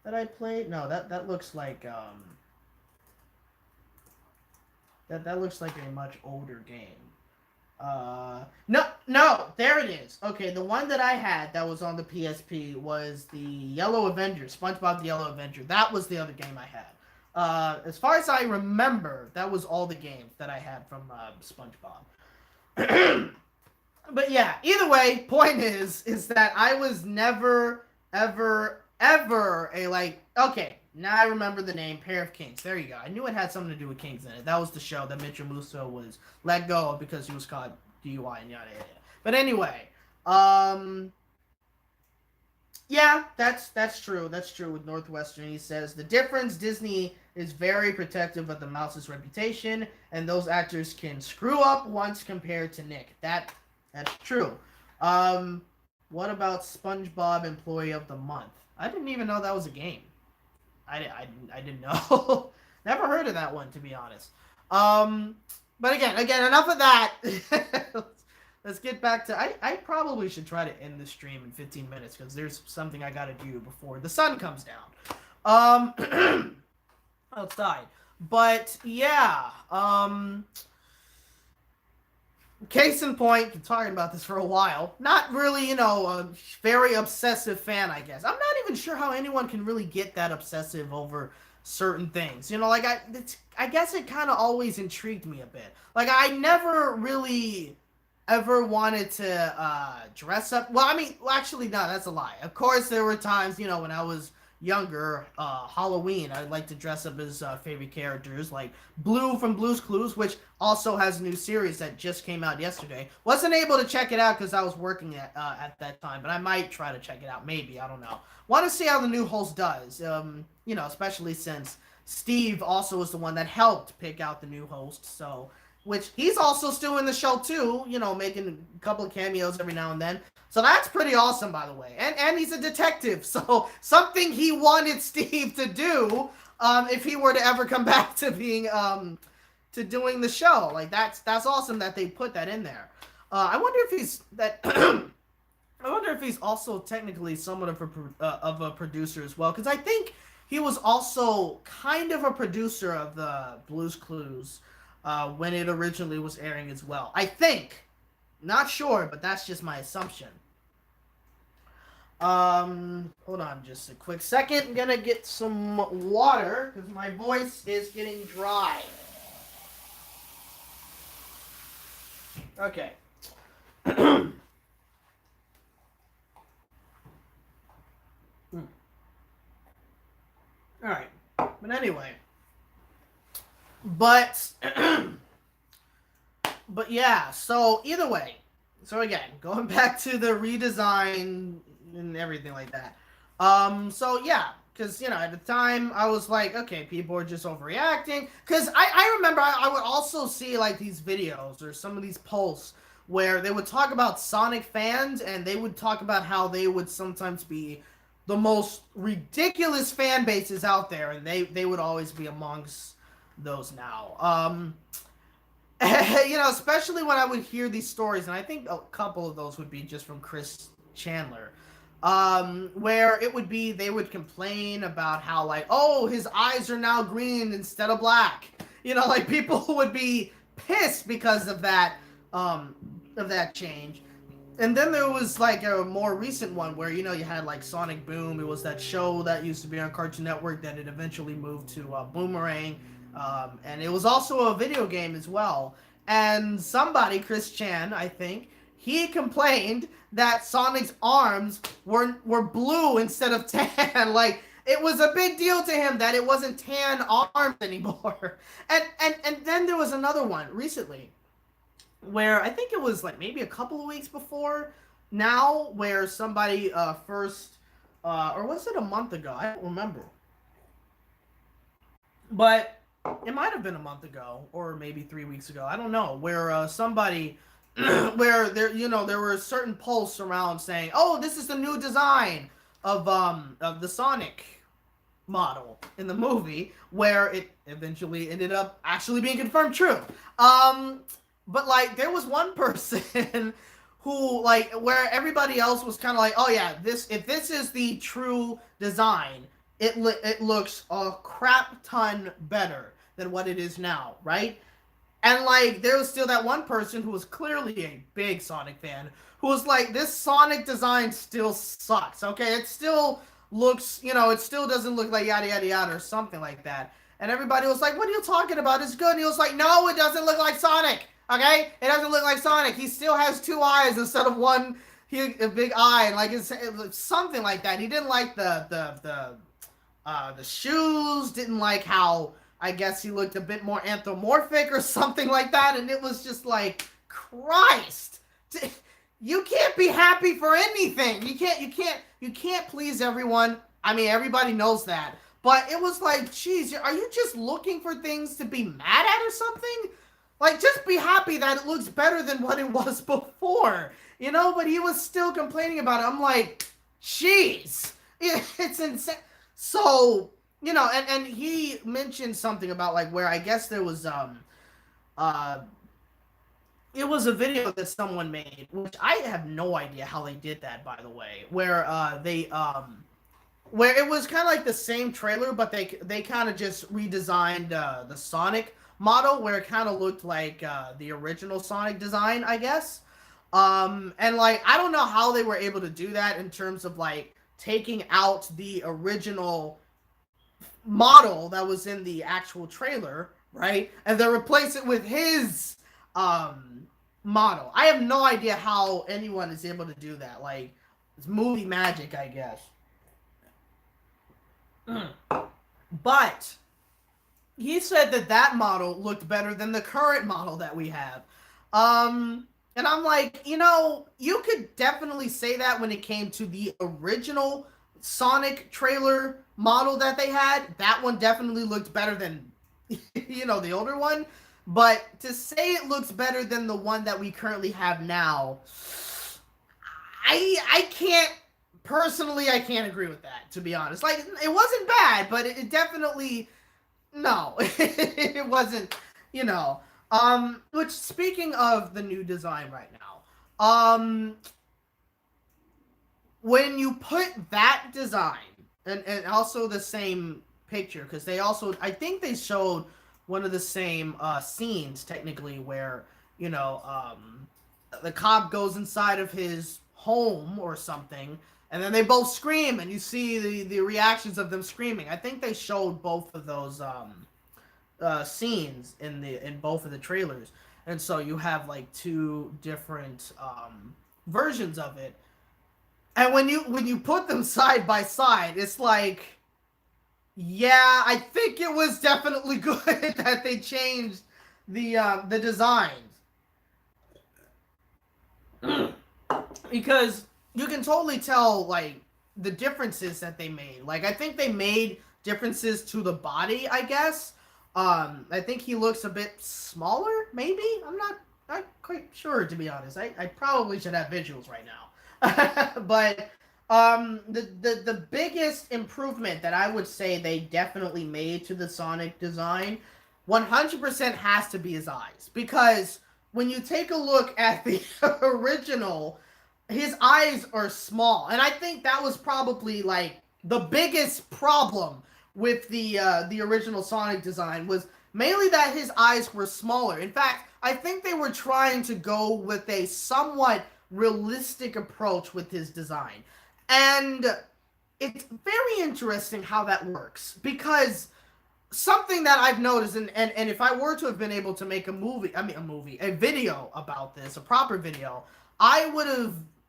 that I played? No, that looks like that looks like a much older game. No, there it is. Okay, the one that I had that was on the PSP was the Yellow Avenger, SpongeBob the Yellow Avenger. That was the other game I had. As far as I remember, that was all the games that I had from SpongeBob. But yeah, either way, point is that I was never, ever a like. Okay, now I remember the name, Pair of Kings. There you go. I knew it had something to do with kings in it. That was the show that Mitchell Musso was let go of because he was caught DUI and yada yada. But anyway, yeah, that's true. That's true with Northwestern. He says the difference: Disney is very protective of the mouse's reputation, and those actors can screw up once compared to Nick. That's true. What about SpongeBob Employee of the Month? I didn't even know that was a game. I didn't know. Never heard of that one, to be honest. But again, enough of that. Let's get back to. I probably should try to end the stream in 15 minutes because there's something I gotta do before the sun comes down. Outside. But yeah. Case in point, been talking about this for a while. Not really, a very obsessive fan, I guess. I'm not even sure how anyone can really get that obsessive over certain things. Like I guess it kind of always intrigued me a bit. Like I never really ever wanted to dress up. Well, I mean, well, actually, no, that's a lie. Of course, there were times, when I was younger, Halloween, I'd like to dress up as favorite characters, like Blue from Blue's Clues, which also has a new series that just came out yesterday. Wasn't able to check it out because I was working at that time, but I might try to check it out. Maybe, I don't know. Want to see how the new host does. Especially since Steve also was the one that helped pick out the new host, so which he's also still in the show too, making a couple of cameos every now and then. So that's pretty awesome, by the way. And he's a detective, so something he wanted Steve to do, if he were to ever come back to being to doing the show. Like that's awesome that they put that in there. I wonder if he's that. I wonder if he's also technically somewhat of a producer as well, because I think he was also kind of a producer of the Blue's Clues when it originally was airing as well. I think, not sure, but that's just my assumption. Hold on just a quick second. I'm gonna get some water because my voice is getting dry. Okay. All right. But anyway, but but yeah. So either way, so again, going back to the redesign and everything like that. So yeah, because at the time I was like, okay, people are just overreacting. Because I remember I would also see like these videos or some of these posts where they would talk about Sonic fans and they would talk about how they would sometimes be the most ridiculous fan bases out there, and they would always be amongst those now. Especially when I would hear these stories, and I think a couple of those would be just from Chris Chandler, where it would be they would complain about how like, oh, his eyes are now green instead of black. Like people would be pissed because of that change. And then there was like a more recent one where you had like Sonic Boom. It was that show that used to be on Cartoon Network that it eventually moved to Boomerang, and it was also a video game as well. And somebody, Chris Chan, I think, he complained that Sonic's arms were blue instead of tan. Like it was a big deal to him that it wasn't tan arms anymore. And then there was another one recently where I think it was like maybe a couple of weeks before now, where somebody first, or was it a month ago? I don't remember, but it might have been a month ago or maybe 3 weeks ago. I don't know. Where somebody, where there were certain posts around saying, "Oh, this is the new design of the Sonic model in the movie," where it eventually ended up actually being confirmed true. But like there was one person who like where everybody else was kind of like, oh yeah, if this is the true design, it looks a crap ton better than what it is now, right? And like there was still that one person who was clearly a big Sonic fan who was like, this Sonic design still sucks. Okay, it still looks, it still doesn't look like yada yada yada or something like that. And everybody was like, what are you talking about? It's good. And he was like, no, it doesn't look like Sonic. Okay? It doesn't look like Sonic. He still has two eyes instead of one a big eye. And like it's something like that. He didn't like the shoes, didn't like how I guess he looked a bit more anthropomorphic or something like that. And it was just like, Christ. You can't be happy for anything. You can't please everyone. I mean, everybody knows that. But it was like, geez, are you just looking for things to be mad at or something? Like, just be happy that it looks better than what it was before, But he was still complaining about it. I'm like, jeez, it's insane. So, and he mentioned something about like where I guess there was it was a video that someone made, which I have no idea how they did that, by the way, where where it was kind of like the same trailer, but they kind of just redesigned the Sonic model where it kind of looked like the original Sonic design, I guess. And like I don't know how they were able to do that in terms of like taking out the original model that was in the actual trailer, right? And then replace it with his model. I have no idea how anyone is able to do that. Like it's movie magic, I guess. But he said that that model looked better than the current model that we have. And I'm like, you could definitely say that when it came to the original Sonic trailer model that they had. That one definitely looked better than, the older one. But to say it looks better than the one that we currently have now, I can't personally. I can't agree with that, to be honest. Like it wasn't bad, but it definitely no, it wasn't. You know, which speaking of the new design right now, when you put that design and also the same picture, because they also, I think they showed one of the same scenes technically where the cop goes inside of his home or something, and then they both scream, and you see the reactions of them screaming. I think they showed both of those scenes in both of the trailers, and so you have like two different versions of it. And when you put them side by side, it's like, yeah, I think it was definitely good that they changed the designs. Because you can totally tell like the differences that they made. Like I think they made differences to the body, I guess. I think he looks a bit smaller, maybe. I'm not quite sure, to be honest. I probably should have visuals right now. But the biggest improvement that I would say they definitely made to the Sonic design 100% has to be his eyes, because when you take a look at the original, his eyes are small, and I think that was probably like the biggest problem with the original Sonic design, was mainly that his eyes were smaller. In fact, I think they were trying to go with a somewhat realistic approach with his design, and it's very interesting how that works, because something that I've noticed, and if I were to have been able to make a video about this, a proper video,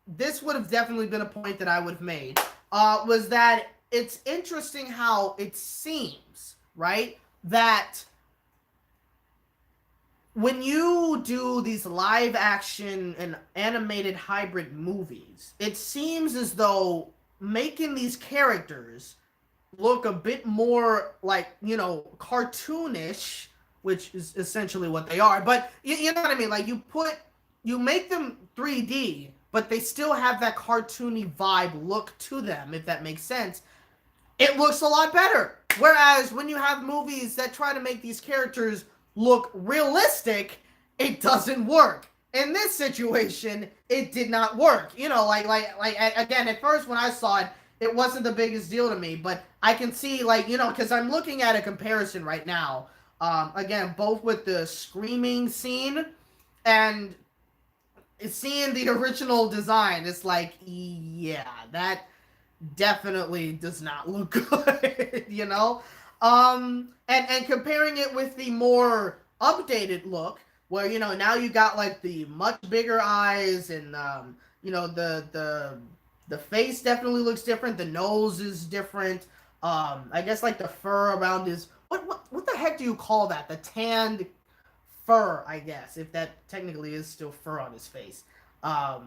this would have definitely been a point that I would have made, was that it's interesting how it seems, right, that when you do these live action and animated hybrid movies, it seems as though making these characters look a bit more like, cartoonish, which is essentially what they are. But you know what I mean? Like you make them 3D, but they still have that cartoony vibe look to them, if that makes sense. It looks a lot better. Whereas when you have movies that try to make these characters look realistic, it doesn't work. In this situation, it did not work. Like again, at first when I saw it, it wasn't the biggest deal to me, but I can see, like, because I'm looking at a comparison right now, again, both with the screaming scene and seeing the original design. It's like, yeah, that definitely does not look good, and comparing it with the more updated look, where, now you got, like, the much bigger eyes, and, the face definitely looks different. The nose is different. I guess like the fur around his what the heck do you call that? The tanned fur, I guess, if that technically is still fur on his face. I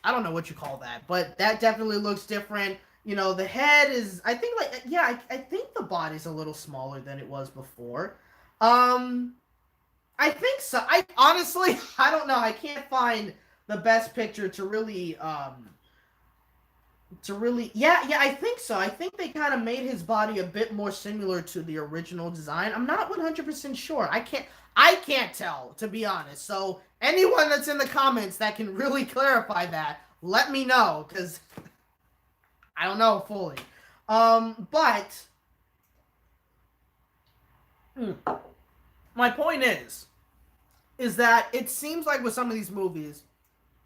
don't know what you call that, but that definitely looks different. The head is, I think, like, yeah, I think the body's a little smaller than it was before. I think so. I honestly, I don't know. I can't find the best picture to really yeah, I think so. I think they kind of made his body a bit more similar to the original design. I'm not 100% sure. I can't tell, to be honest. So anyone that's in the comments that can really clarify that, let me know, because I don't know fully. But My point is that it seems like with some of these movies,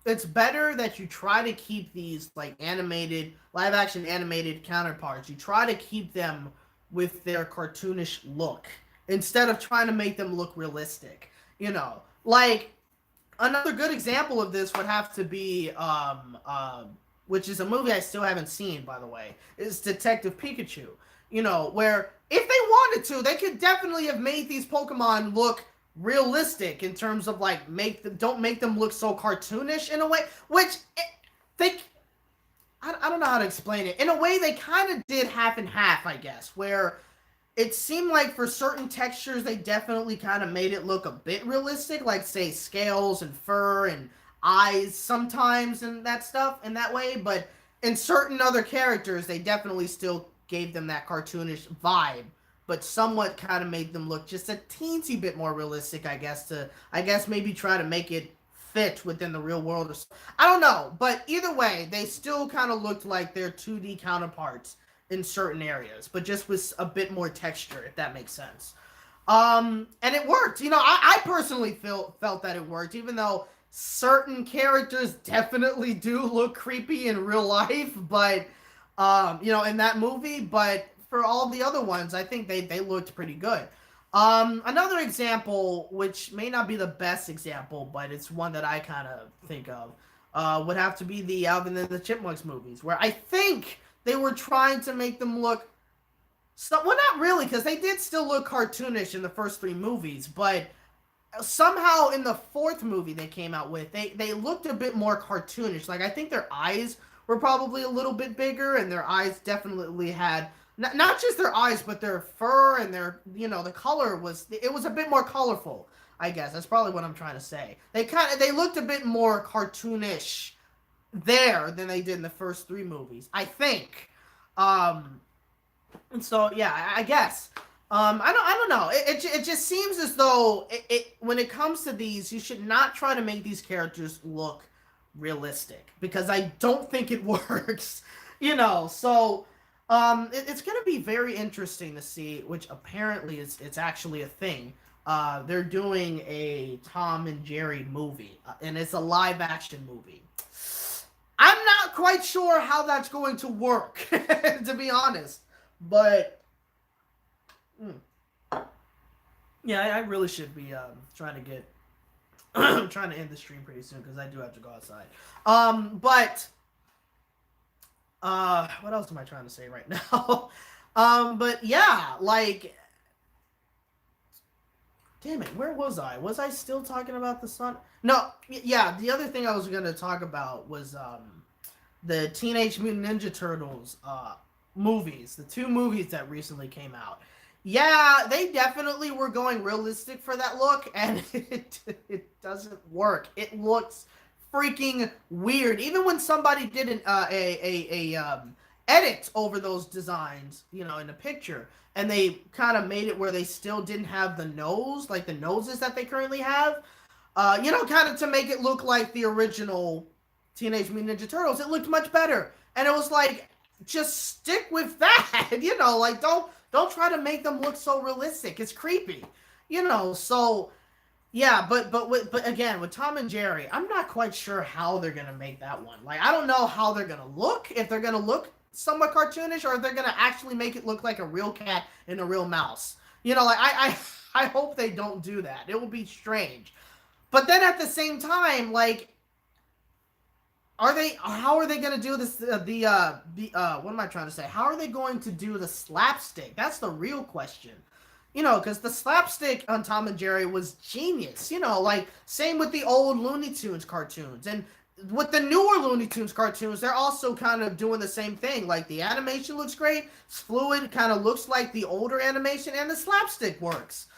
it's better that you try to keep these like animated, live action animated counterparts. You try to keep them with their cartoonish look instead of trying to make them look realistic. You know, like another good example of this would have to be which is a movie I still haven't seen, by the way, is Detective Pikachu. You know, where if they wanted to, they could definitely have made these Pokemon look realistic in terms of like make them don't make them look so cartoonish in a way, which they I don't know how to explain it. In a way, they kind of did half and half, I guess, where it seemed like for certain textures they definitely kind of made it look a bit realistic, like say scales and fur and eyes sometimes and that stuff in that way, but in certain other characters they definitely still gave them that cartoonish vibe, but somewhat kind of made them look just a teensy bit more realistic, I guess maybe try to make it fit within the real world or something. I don't know, but either way they still kind of looked like their 2D counterparts in certain areas, but just with a bit more texture, if that makes sense. And it worked. You know, I personally felt that it worked, even though certain characters definitely do look creepy in real life, but you know, in that movie. But for all the other ones, I think they looked pretty good. Another example, which may not be the best example, but it's one that I kind of think of, would have to be the Alvin and the Chipmunks movies, where I think they were trying to make them look well, not really, because they did still look cartoonish in the first three movies, but somehow in the fourth movie they came out with, they looked a bit more cartoonish. Like I think their eyes were probably a little bit bigger, and their eyes definitely had not just their eyes, but their fur and their the color was a bit more colorful. I guess that's probably what I'm trying to say. They looked a bit more cartoonish there than they did in the first three movies, I think. Um, and so yeah, I guess. I don't know. It just seems as though when it comes to these, you should not try to make these characters look realistic because I don't think it works. So it's gonna be very interesting to see, which apparently it's actually a thing. They're doing a Tom and Jerry movie, and it's a live action movie. I'm not quite sure how that's going to work, to be honest. But yeah, I really should be trying to get trying to end the stream pretty soon because I do have to go outside. But what else am I trying to say right now? But yeah, like, damn it, where was I? Was I still talking about the sun? No, yeah. The other thing I was gonna talk about was the Teenage Mutant Ninja Turtles movies, the two movies that recently came out. Yeah, they definitely were going realistic for that look, and it doesn't work. It looks freaking weird. Even when somebody did a edit over those designs, in the picture, and they kind of made it where they still didn't have the nose, like the noses that they currently have, kind of to make it look like the original Teenage Mutant Ninja Turtles. It looked much better, and it was like, just stick with that. Like don't try to make them look so realistic. It's creepy. So yeah, but again, with Tom and Jerry, I'm not quite sure how they're gonna make that one. Like, I don't know how they're gonna look, if they're gonna look somewhat cartoonish, or if they're gonna actually make it look like a real cat and a real mouse. Like, I hope they don't do that. It will be strange. But then at the same time, like, how are they going to do this what am I trying to say? How are they going to do the slapstick? That's the real question. Because the slapstick on Tom and Jerry was genius. Like, same with the old Looney Tunes cartoons. And with the newer Looney Tunes cartoons, they're also kind of doing the same thing. Like, the animation looks great, it's fluid, kind of looks like the older animation, and the slapstick works.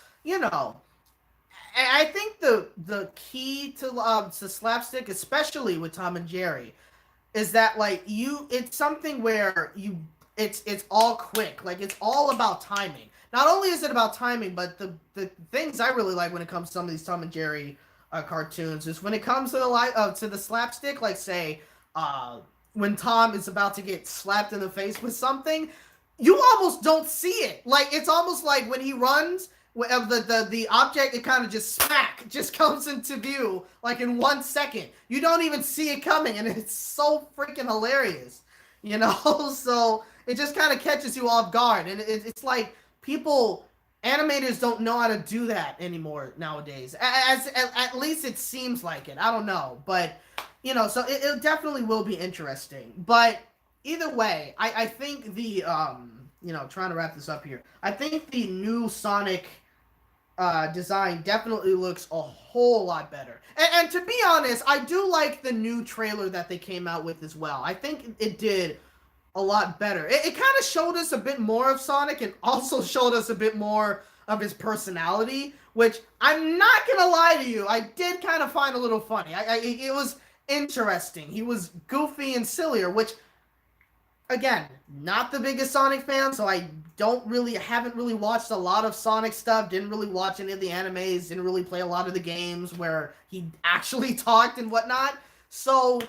I think the key to slapstick, especially with Tom and Jerry, is that, like, it's something where it's all quick. Like, it's all about timing. Not only is it about timing, but the things I really like when it comes to some of these Tom and Jerry cartoons is when it comes to the slapstick. Like, say when Tom is about to get slapped in the face with something, you almost don't see it. Like, it's almost like when he runs, the object, it kind of just smack just comes into view like in 1 second. You don't even see it coming, and it's so freaking hilarious, you know. So it just kind of catches you off guard, and it's like people animators don't know how to do that anymore nowadays. At least it seems like it. I don't know, but so it definitely will be interesting. But either way, I think the trying to wrap this up here. I think the new Sonic design definitely looks a whole lot better. And to be honest, I do like the new trailer that they came out with as well. I think it did a lot better. It kind of showed us a bit more of Sonic and also showed us a bit more of his personality, which I'm not gonna lie to you, I did kind of find a little funny. It was interesting. He was goofy and sillier, which again, not the biggest Sonic fan, so I haven't really watched a lot of Sonic stuff, didn't really watch any of the animes, didn't really play a lot of the games where he actually talked and whatnot. So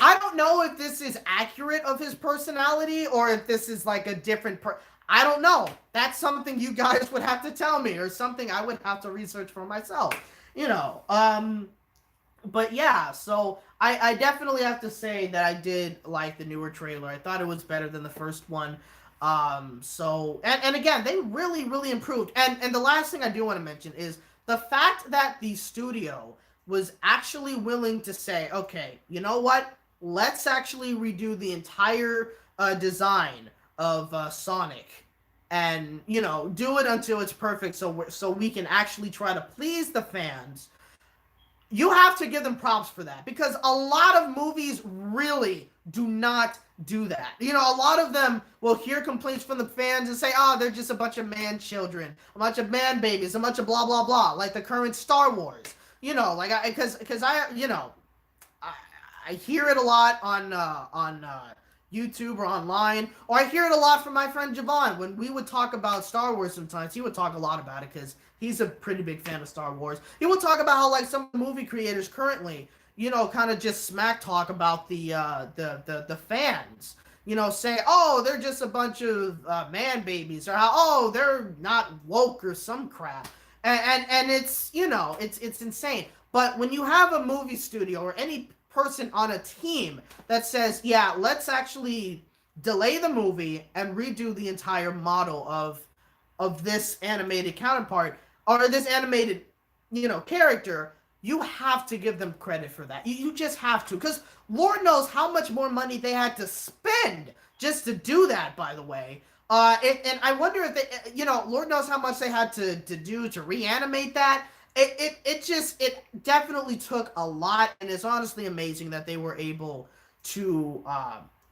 I don't know if this is accurate of his personality or if this is like a different I don't know. That's something you guys would have to tell me, or something I would have to research for myself. But yeah, so I definitely have to say that I did like the newer trailer. I thought it was better than the first one. And again, they really, really improved. And the last thing I do want to mention is the fact that the studio was actually willing to say, okay, you know what? Let's actually redo the entire design of Sonic, and do it until it's perfect, so we can actually try to please the fans. You have to give them props for that, because a lot of movies really do not do that. A lot of them will hear complaints from the fans and say, oh, they're just a bunch of man children, a bunch of man babies, a bunch of blah, blah, blah, like the current Star Wars. Because I hear it a lot on YouTube or online, or I hear it a lot from my friend Javon. When we would talk about Star Wars sometimes, he would talk a lot about it because he's a pretty big fan of Star Wars. He would talk about how like some movie creators currently, kind of just smack talk about the fans. Say, oh, they're just a bunch of man babies, or how, oh, they're not woke or some crap. And it's, it's insane. But when you have a movie studio or any person on a team that says, yeah, let's actually delay the movie and redo the entire model of this animated counterpart, or this animated, character, you have to give them credit for that. You just have to, because Lord knows how much more money they had to spend just to do that, by the way. And I wonder if they, Lord knows how much they had to do to reanimate that. It definitely took a lot, and it's honestly amazing that they were able to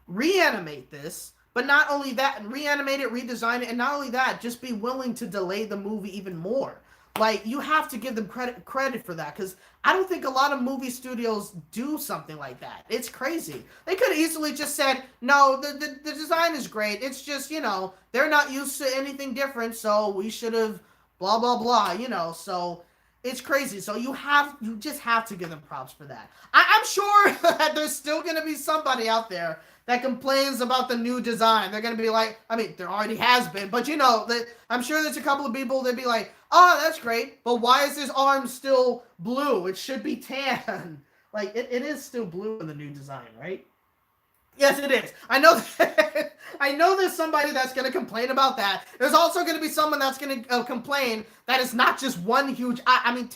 reanimate this. But not only that, reanimate it, redesign it, and not only that, just be willing to delay the movie even more. Like, you have to give them credit for that, because I don't think a lot of movie studios do something like that. It's crazy. They could have easily just said, no, the design is great. It's just, they're not used to anything different, so we should have blah, blah, blah, so it's crazy. So you just have to give them props for that. I'm sure that there's still going to be somebody out there that complains about the new design. They're going to be like, I mean, there already has been, but I'm sure there's a couple of people that be like, oh, that's great, but why is his arm still blue? It should be tan. Like, it is still blue in the new design, right? Yes, it is. I know I know there's somebody that's going to complain about that. There's also going to be someone that's going to complain that it's not just one huge eye. I mean,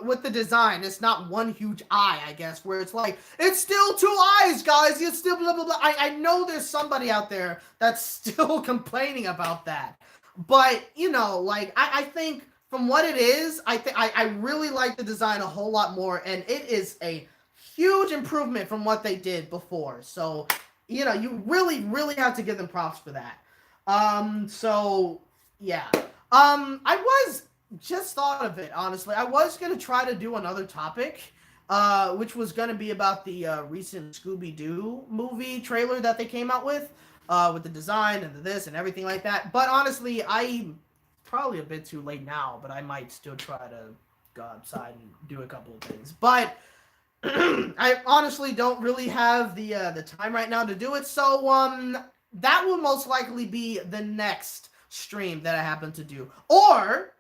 with the design, it's not one huge eye, I guess, where it's like, it's still two eyes, guys. It's still blah, blah, blah. I know there's somebody out there that's still complaining about that. But, I think from what it is, I really like the design a whole lot more, and it is a huge improvement from what they did before. So, you really, really have to give them props for that. So, yeah. I was just thought of it, honestly. I was going to try to do another topic, which was going to be about the recent Scooby-Doo movie trailer that they came out with the design and this and everything like that. But honestly, I'm probably a bit too late now, but I might still try to go outside and do a couple of things. But I honestly don't really have the time right now to do it, so that will most likely be the next stream that I happen to do. Or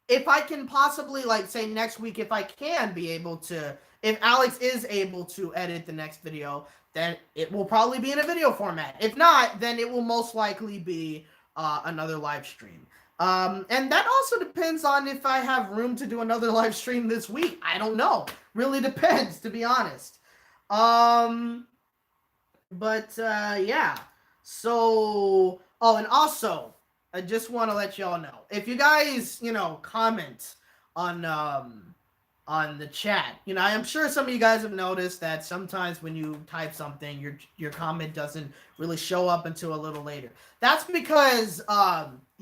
if I can possibly, like, say next week, if I can be able to, if Alex is able to edit the next video, then it will probably be in a video format. If not, then it will most likely be another live stream. And that also depends on if I have room to do another live stream this week. I don't know. Really depends, to be honest. Yeah. So, oh, and also, I just want to let y'all know, if you guys, comment on the chat, I'm sure some of you guys have noticed that sometimes when you type something, your comment doesn't really show up until a little later. That's because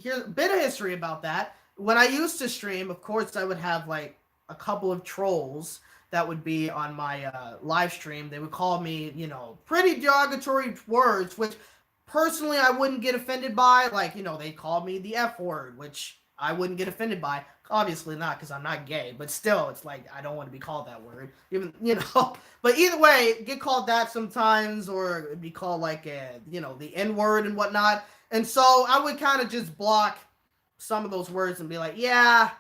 here's a bit of history about that. When I used to stream, of course, I would have like a couple of trolls that would be on my live stream. They would call me, pretty derogatory words, which personally I wouldn't get offended by. Like, they called me the F word, which I wouldn't get offended by. Obviously not, because I'm not gay, but still, it's like, I don't want to be called that word. Even, but either way, get called that sometimes, or be called like, the N word and whatnot. And so I would kind of just block some of those words and be like, yeah,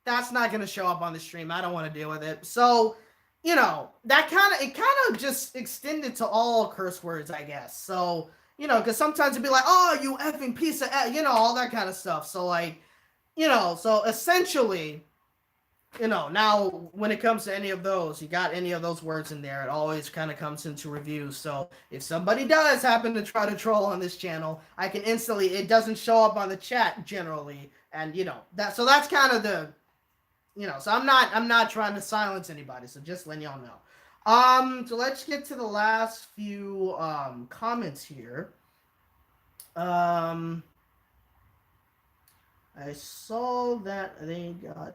that's not going to show up on the stream. I don't want to deal with it. So, it kind of just extended to all curse words, I guess. So, because sometimes it'd be like, oh, you effing piece of, all that kind of stuff. So, like, so essentially, now when it comes to any of those, you got any of those words in there, it always kind of comes into review. So if somebody does happen to try to troll on this channel, I can instantly, it doesn't show up on the chat generally. And, so that's kind of the, so I'm not trying to silence anybody. So just letting y'all know. So let's get to the last few, comments here. I saw that they got.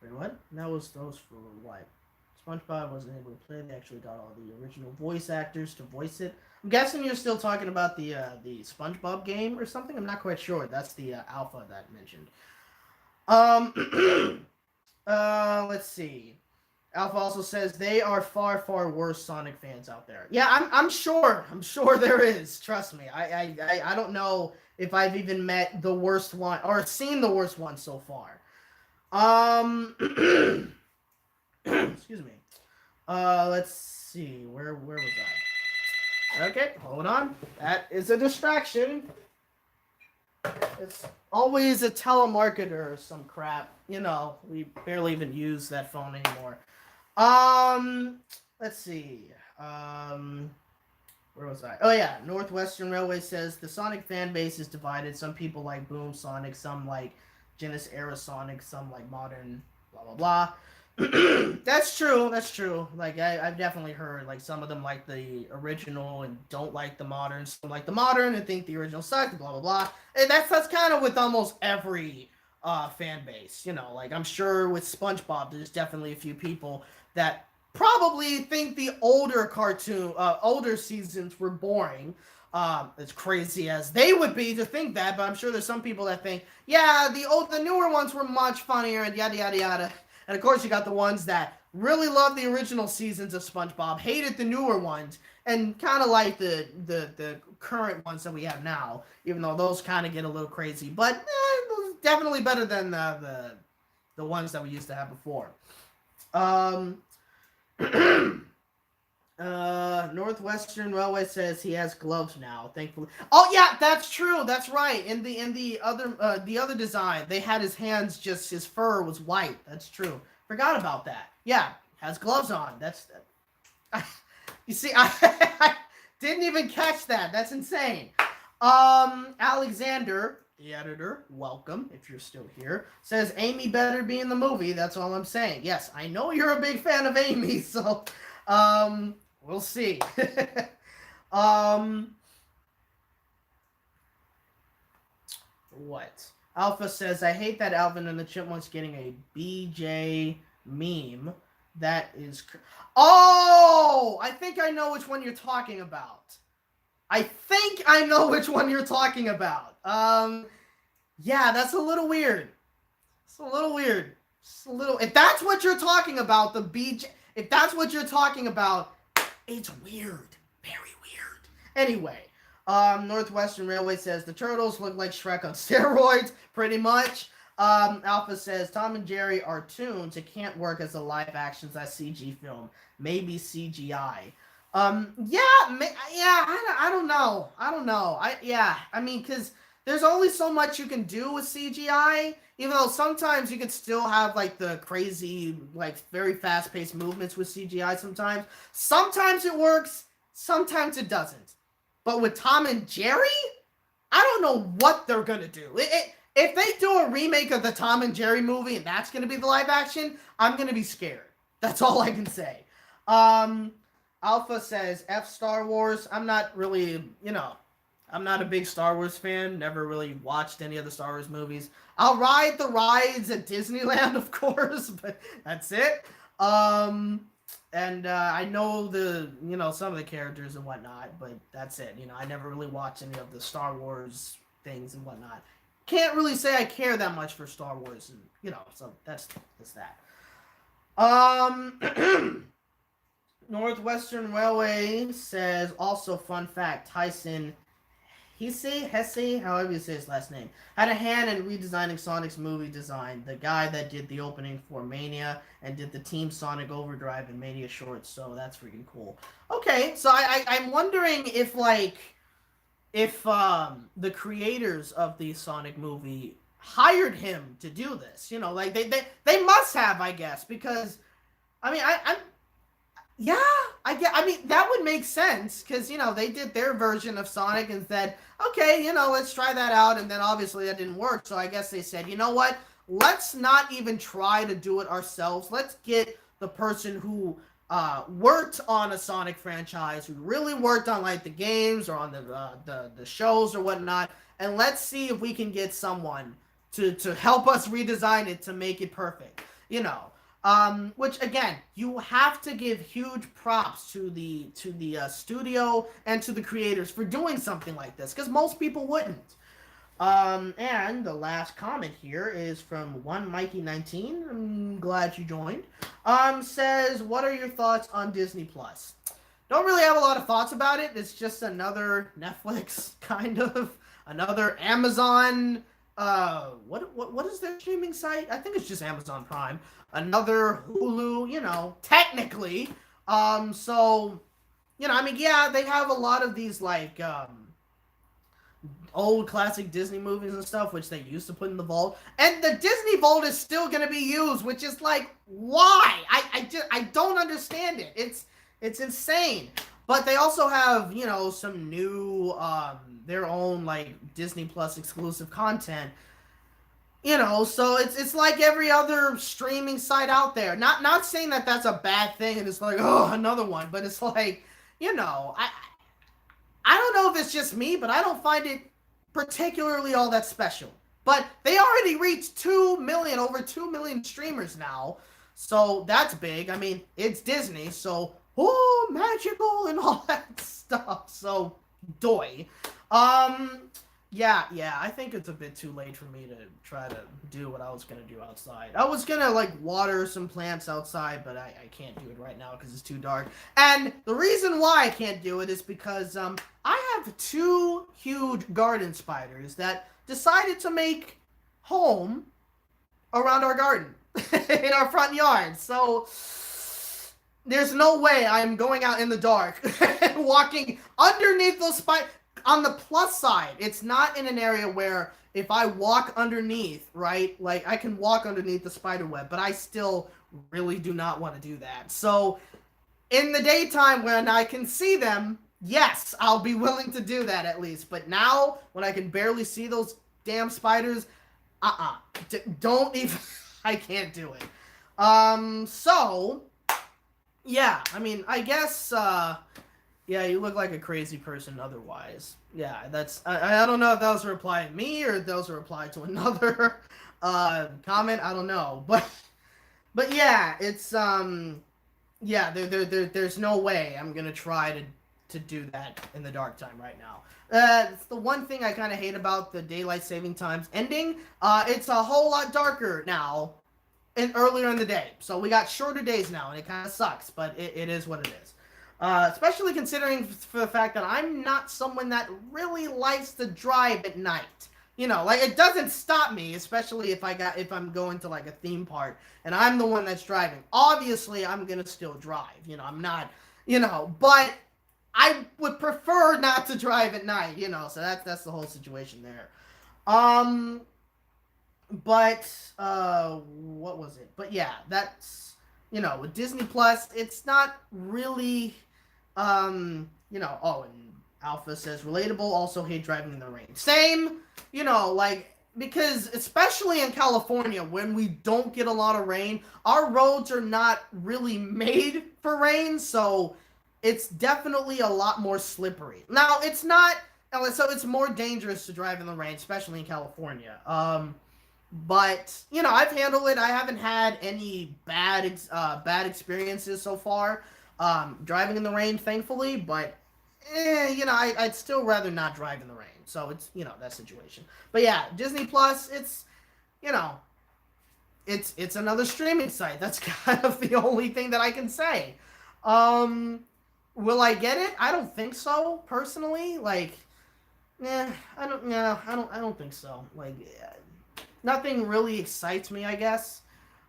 Wait, what? That was those for what? SpongeBob wasn't able to play. They actually got all the original voice actors to voice it. I'm guessing you're still talking about the SpongeBob game or something. I'm not quite sure. That's the alpha that mentioned. Let's see. Alpha also says they are far, far worse Sonic fans out there. Yeah, I'm sure. I'm sure there is. Trust me. I don't know if I've even met the worst one or seen the worst one so far. Excuse me. Let's see. Where was I? Okay, hold on. That is a distraction. It's always a telemarketer or some crap. We barely even use that phone anymore. Let's see. Where was I? Oh yeah, Northwestern Railway says the Sonic fan base is divided. Some people like Boom Sonic, some like Genesis era Sonic, some like modern blah blah blah. That's true. Like I've definitely heard like some of them like the original and don't like the modern. Some like the modern and think the original sucked. Blah blah blah. And that's kind of with almost every fan base. Like I'm sure with SpongeBob, there's definitely a few people that probably think the older seasons were boring. As crazy as they would be to think that, but I'm sure there's some people that think, yeah, the newer ones were much funnier and yada yada yada. And of course, you got the ones that really love the original seasons of SpongeBob, hated the newer ones, and kind of like the current ones that we have now, even though those kind of get a little crazy. But definitely better than the ones that we used to have before. Northwestern Railway says he has gloves now, thankfully. Oh yeah, that's true. That's right. In the other design, they had his hands, just his fur was white. That's true. Forgot about that. Yeah, has gloves on. You see, I didn't even catch that. That's insane. Alexander, the editor, welcome if you're still here, says Amy better be in the movie. That's all I'm saying. Yes, I know you're a big fan of Amy, so we'll see. What? Alpha says, I hate that Alvin and the Chipmunks getting a BJ meme. That is... Oh! I think I know which one you're talking about. Yeah, that's a little weird. If that's what you're talking about, the BJ... If that's what you're talking about, it's weird. Very weird. Anyway, Northwestern Railway says the turtles look like Shrek on steroids, pretty much. Alpha says Tom and Jerry are toons. It can't work as a live action as CG film. Maybe CGI. Yeah, yeah. I don't know. I don't know. I mean, because there's only so much you can do with CGI. Even though sometimes you can still have like the crazy, like very fast-paced movements with CGI. Sometimes it works. Sometimes it doesn't. But with Tom and Jerry, I don't know what they're gonna do. If they do a remake of the Tom and Jerry movie and that's gonna be the live action, I'm gonna be scared. That's all I can say. Alpha says F Star Wars. I'm not really, I'm not a big Star Wars fan. Never really watched any of the Star Wars movies. I'll ride the rides at Disneyland, of course, but that's it. And I know some of the characters and whatnot, but that's it. I never really watched any of the Star Wars things and whatnot. Can't really say I care that much for Star Wars, and so that's that. Northwestern Railway says also fun fact: Tyson Hesse, however you say his last name, had a hand in redesigning Sonic's movie design. The guy that did the opening for Mania and did the Team Sonic Overdrive and Mania shorts, so that's freaking cool. Okay, so I'm wondering if the creators of the Sonic movie hired him to do this. Like they must have, I guess, because I mean I mean, that would make sense because, they did their version of Sonic and said, okay, let's try that out. And then obviously that didn't work. So I guess they said, you know what? Let's not even try to do it ourselves. Let's get the person who worked on a Sonic franchise, who really worked on like the games or on the shows or whatnot. And let's see if we can get someone to help us redesign it to make it perfect, which again, you have to give huge props to the studio and to the creators for doing something like this, because most people wouldn't. And the last comment here is from one Mikey19. I'm glad you joined. Says, what are your thoughts on Disney Plus? Don't really have a lot of thoughts about it. It's just another Netflix, kind of another Amazon. What is their streaming site? I think it's just Amazon Prime. Another Hulu, technically. So, I mean, yeah, they have a lot of these, like, old classic Disney movies and stuff, which they used to put in the vault. And the Disney vault is still going to be used, which is, like, why? I don't understand it. It's insane. But they also have, some new, their own, like, Disney Plus exclusive content. So it's like every other streaming site out there. Not saying that that's a bad thing and it's like, oh, another one. But it's like, I don't know if it's just me, but I don't find it particularly all that special. But they already reached over 2 million streamers now. So that's big. I mean, it's Disney, so, magical and all that stuff. So, doy. Yeah, I think it's a bit too late for me to try to do what I was going to do outside. I was going to, like, water some plants outside, but I can't do it right now because it's too dark. And the reason why I can't do it is because I have 2 huge garden spiders that decided to make home around our garden in our front yard. So there's no way I'm going out in the dark and walking underneath those spiders. On the plus side, it's not in an area where if I walk underneath, right, like I can walk underneath the spider web, but I still really do not want to do that. So in the daytime when I can see them, yes, I'll be willing to do that at least. But now when I can barely see those damn spiders, don't even, I can't do it. So yeah, I mean, I guess, yeah, you look like a crazy person otherwise. Yeah, that's... I don't know if that was a reply to me or if that was a reply to another comment. I don't know. But yeah, it's... Yeah, there's no way I'm going to try to do that in the dark time right now. It's the one thing I kind of hate about the daylight saving times ending. It's a whole lot darker now and earlier in the day. So we got shorter days now, and it kind of sucks, but it is what it is. Especially considering for the fact that I'm not someone that really likes to drive at night. Like it doesn't stop me, especially if I'm going to like a theme park and I'm the one that's driving. Obviously, I'm gonna still drive. I'm not, but I would prefer not to drive at night. So that's the whole situation there. Um, but what was it? But yeah, that's with Disney Plus, it's not really and Alpha says relatable, also hate driving in the rain. Same, like because especially in California when we don't get a lot of rain, our roads are not really made for rain, so it's definitely a lot more slippery. Now, it's not so it's more dangerous to drive in the rain, especially in California. But I've handled it. I haven't had any bad experiences so far driving in the rain, thankfully. But I'd still rather not drive in the rain. So it's that situation. But yeah, Disney Plus, you know it's another streaming site. That's kind of the only thing that I can say. Um, will I get it? I don't think so. Personally, like, I don't. No, I don't. I don't think so. Like, nothing really excites me, I guess.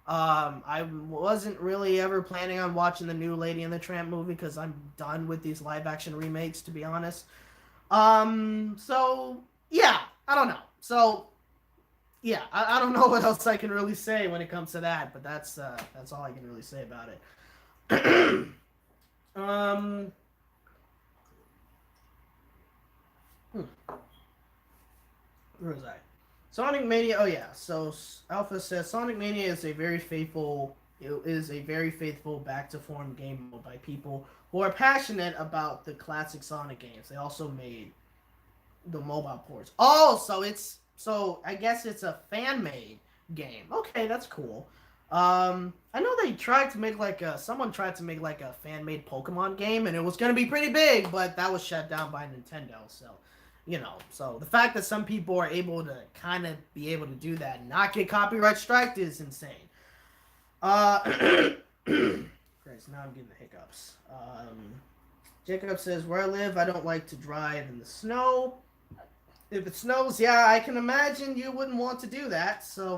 I wasn't really ever planning on watching the new Lady and the Tramp movie because I'm done with these live action remakes, to be honest. So yeah, I don't know. So yeah, I don't know what else I can really say when it comes to that, but that's all I can really say about it. um, where was I? Sonic Mania. Oh yeah. So Alpha says Sonic Mania is a very faithful. It is a very faithful back to form game mode by people who are passionate about the classic Sonic games. They also made the mobile ports. Oh, so I guess it's a fan made game. Okay, that's cool. I know they tried to make someone tried to make like a fan made Pokemon game, and it was gonna be pretty big, but that was shut down by Nintendo. So the fact that some people are able to kind of be able to do that and not get copyright striked is insane. Uh, Christ, now I'm getting the hiccups. Jacob says, where I live, I don't like to drive in the snow. If it snows, yeah, I can imagine you wouldn't want to do that. So,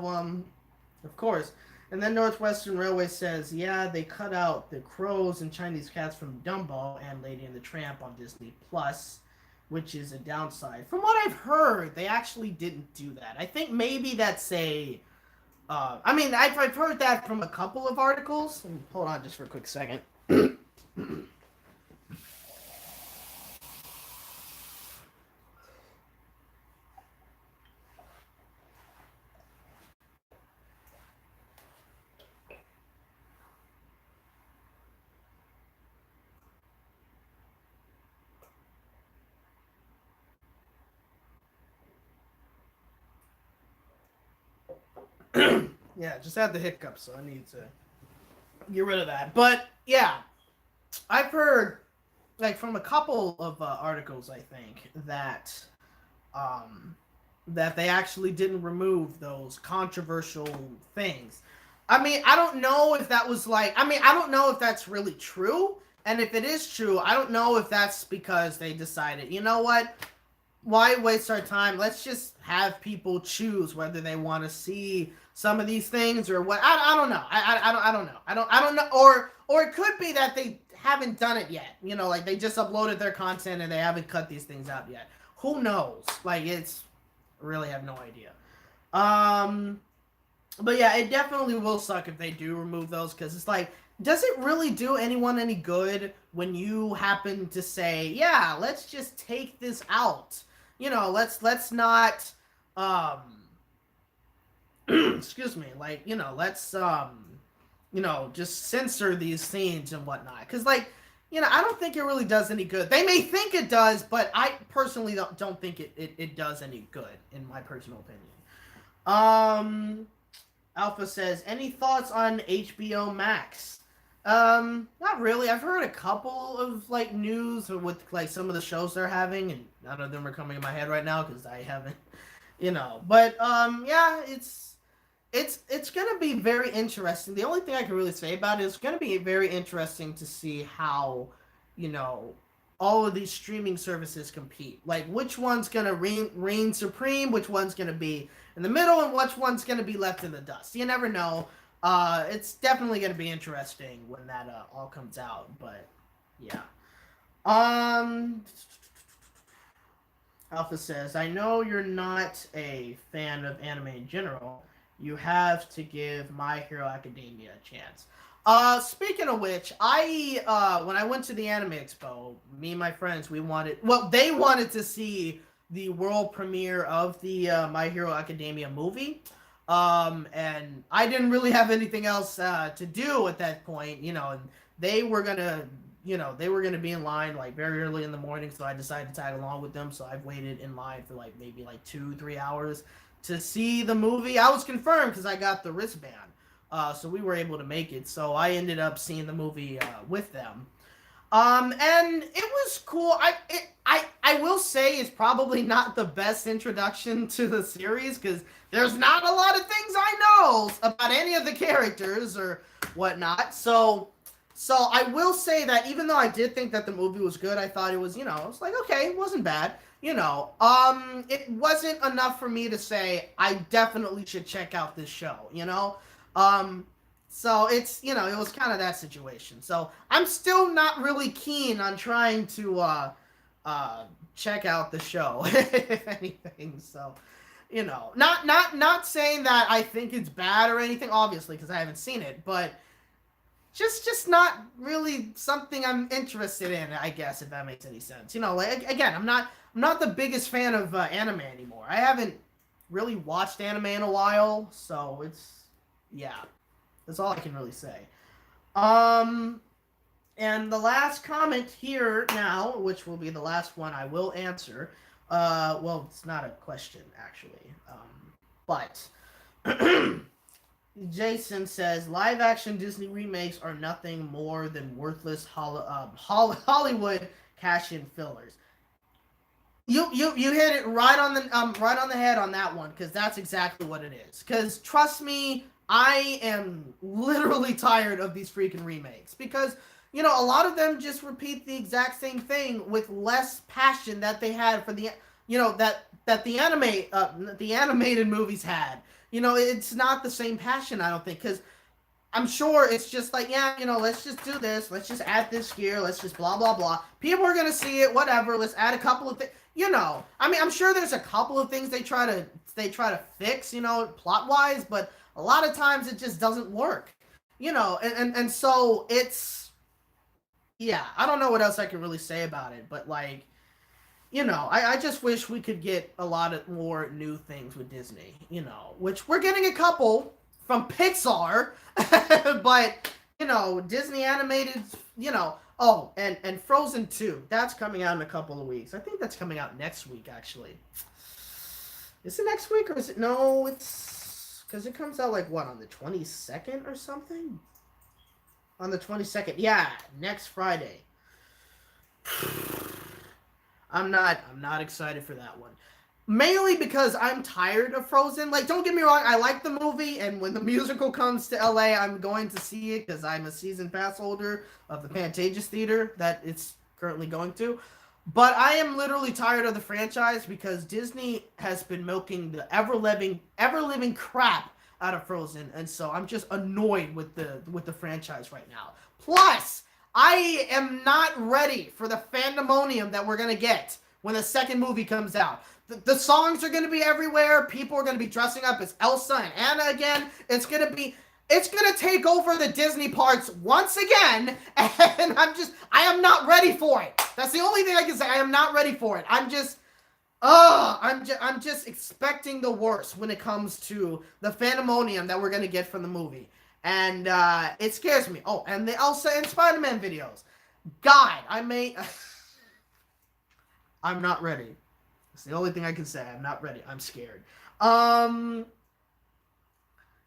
of course. And then Northwestern Railway says, yeah, they cut out the crows and Chinese cats from Dumbo and Lady and the Tramp on Disney Plus, which is a downside. From what I've heard, they actually didn't do that. I think maybe that's I've heard that from a couple of articles. Hold on just for a quick second. Yeah, just had the hiccups, so I need to get rid of that. But yeah, I've heard from a couple of articles, I think um, that they actually didn't remove those controversial things. I don't know if that was I don't know if that's really true, and if it is true, I don't know if that's because they decided, you know what, why waste our time? Let's just have people choose whether they want to see some of these things or what. I don't know. I don't know. I don't know. Or it could be that they haven't done it yet. Like they just uploaded their content and they haven't cut these things out yet. Who knows? It's really have no idea. But yeah, it definitely will suck if they do remove those because it's like, does it really do anyone any good when you happen to say, yeah, let's just take this out? Let's not excuse me, let's just censor these scenes and whatnot. Because I don't think it really does any good. They may think it does, but I personally don't think it does any good, in my personal opinion. Alpha says, any thoughts on HBO Max? Not really. I've heard a couple of news with some of the shows they're having, and none of them are coming in my head right now because I haven't, But yeah, it's gonna be very interesting. The only thing I can really say about it is it's gonna be very interesting to see how, you know, all of these streaming services compete. Like, which one's gonna reign supreme, which one's gonna be in the middle, and which one's gonna be left in the dust. You never know. It's definitely gonna be interesting when that all comes out. But yeah. Um, Alpha says, I know you're not a fan of anime in general. You have to give My Hero Academia a chance. Speaking of which, when I went to the Anime Expo, me and my friends, they wanted to see the world premiere of the My Hero Academia movie. And I didn't really have anything else to do at that point, and they were gonna they were gonna be in line like very early in the morning, so I decided to tag along with them. So I've waited in line for like maybe like 2-3 hours to see the movie. I was confirmed because I got the wristband. So we were able to make it. So I ended up seeing the movie with them. And it was cool. I will say it's probably not the best introduction to the series because there's not a lot of things I know about any of the characters or whatnot. So I will say that even though I did think that the movie was good, I thought it was, it's like, okay, it wasn't bad. It wasn't enough for me to say I definitely should check out this show, So it's, it was kind of that situation. So I'm still not really keen on trying to check out the show, if anything. So, not saying that I think it's bad or anything, obviously, because I haven't seen it, but just not really something I'm interested in, I guess, if that makes any sense. Like, again, I'm not the biggest fan of anime anymore. I haven't really watched anime in a while, so yeah. That's all I can really say. And the last comment here now, which will be the last one I will answer. Well, it's not a question, actually. But Jason says, live-action Disney remakes are nothing more than worthless Hollywood cash-in fillers. You hit it right on the head on that one, because that's exactly what it is. Because trust me, I am literally tired of these freaking remakes because, a lot of them just repeat the exact same thing with less passion that they had for the, that the animated movies had. It's not the same passion, I don't think, because I'm sure it's just like, yeah, let's just do this. Let's just add this here. Let's just blah, blah, blah. People are going to see it, whatever. Let's add a couple of things. I'm sure there's a couple of things they try to fix, plot-wise, but a lot of times it just doesn't work, and so it's, yeah, I don't know what else I can really say about it, but like, I just wish we could get a lot of more new things with Disney, which we're getting a couple from Pixar, but, Disney animated, oh, and Frozen 2, that's coming out in a couple of weeks. I think that's coming out next week, actually. Is it next week, or is it, no, it's, because it comes out like, what, on the 22nd or something? On the 22nd. Yeah, next Friday. I'm not excited for that one. Mainly because I'm tired of Frozen. Like, don't get me wrong, I like the movie, and when the musical comes to LA, I'm going to see it because I'm a season pass holder of the Pantages Theater that it's currently going to. But I am literally tired of the franchise because Disney has been milking the ever-living crap out of Frozen, and so I'm just annoyed with the franchise right now. Plus, I am not ready for the fandemonium that we're gonna get when the second movie comes out. The songs are gonna be everywhere. People are gonna be dressing up as Elsa and Anna again. It's gonna take over the Disney parks once again, and I am not ready for it. That's the only thing I can say. I am not ready for it. I'm just expecting the worst when it comes to the fandemonium that we're gonna get from the movie, and it scares me. Oh, and the Elsa and Spider-Man videos. God, I'm not ready. That's the only thing I can say. I'm not ready. I'm scared.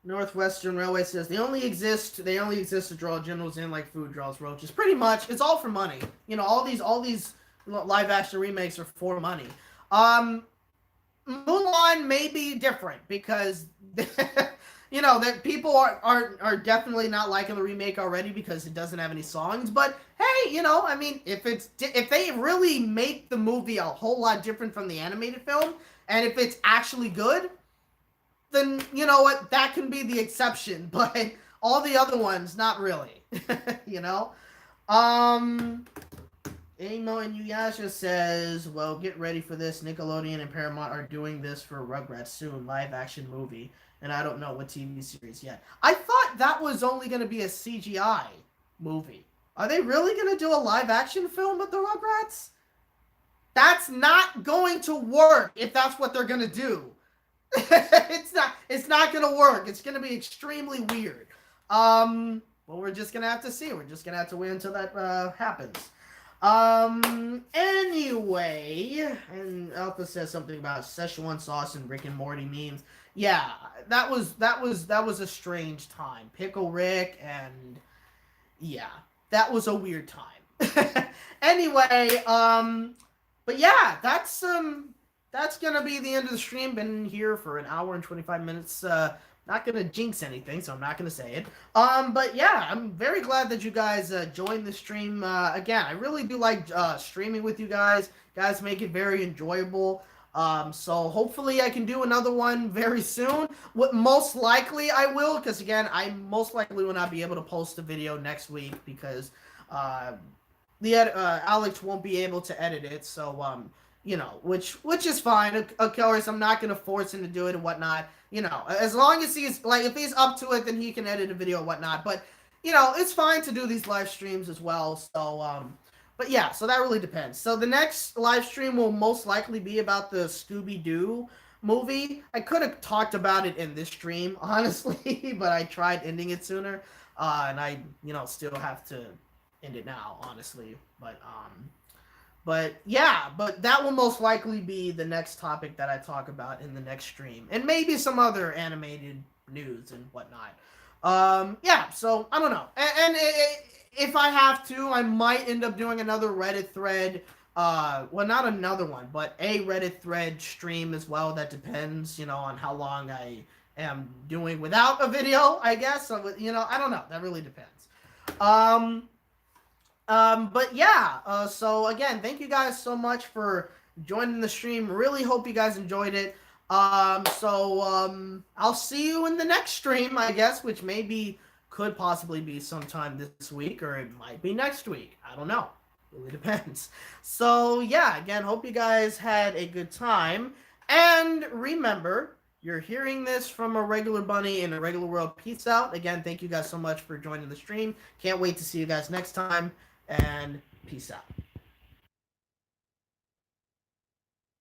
Northwestern Railway says they only exist to draw generals in like food draws roaches. Pretty much, it's all for money. All these live action remakes are for money. Mulan may be different because that people are definitely not liking the remake already because it doesn't have any songs. But hey, I mean, if they really make the movie a whole lot different from the animated film, and if it's actually good, then you know what, that can be the exception. But all the other ones, not really. you know. Um, Amo Inuyasha says, well, get ready for this. Nickelodeon and Paramount are doing this for Rugrats soon, live action movie. And I don't know what TV series yet. I thought that was only going to be a CGI movie. Are they really going to do a live action film with the Rugrats? That's not going to work if that's what they're going to do. It's not going to work. It's going to be extremely weird. Well, we're just going to have to see. We're just going to have to wait until that happens. Anyway, and Alpha says something about Szechuan sauce and Rick and Morty memes. Yeah, that was a strange time. Pickle Rick, and yeah, that was a weird time. Anyway, but yeah, that's gonna be the end of the stream. Been here for an hour and 25 minutes. Not gonna jinx anything, so I'm not gonna say it. But yeah, I'm very glad that you guys joined the stream. Again, I really do like streaming with you guys. Guys make it very enjoyable. So hopefully I can do another one very soon. What most likely I will, because again, I most likely will not be able to post a video next week because Alex won't be able to edit it. So which is fine. Of course, I'm not gonna force him to do it and whatnot. As long as he's like, if he's up to it, then he can edit a video and whatnot. But it's fine to do these live streams as well. So but yeah, so that really depends. So the next live stream will most likely be about the Scooby-Doo movie. I could have talked about it in this stream, honestly, but I tried ending it sooner, and I still have to end it now, honestly. But yeah, but that will most likely be the next topic that I talk about in the next stream, and maybe some other animated news and whatnot. Yeah, so I don't know, and if I have to, I might end up doing another Reddit thread. Well, not another one, but a Reddit thread stream as well. That depends, on how long I am doing without a video, I guess. So, I don't know. That really depends. But yeah, so again, thank you guys so much for joining the stream. Really hope you guys enjoyed it. I'll see you in the next stream, I guess, which could possibly be sometime this week, or it might be next week. I don't know. It really depends. So yeah, again, hope you guys had a good time. And remember, you're hearing this from a regular bunny in a regular world. Peace out. Again, thank you guys so much for joining the stream. Can't wait to see you guys next time. And peace out.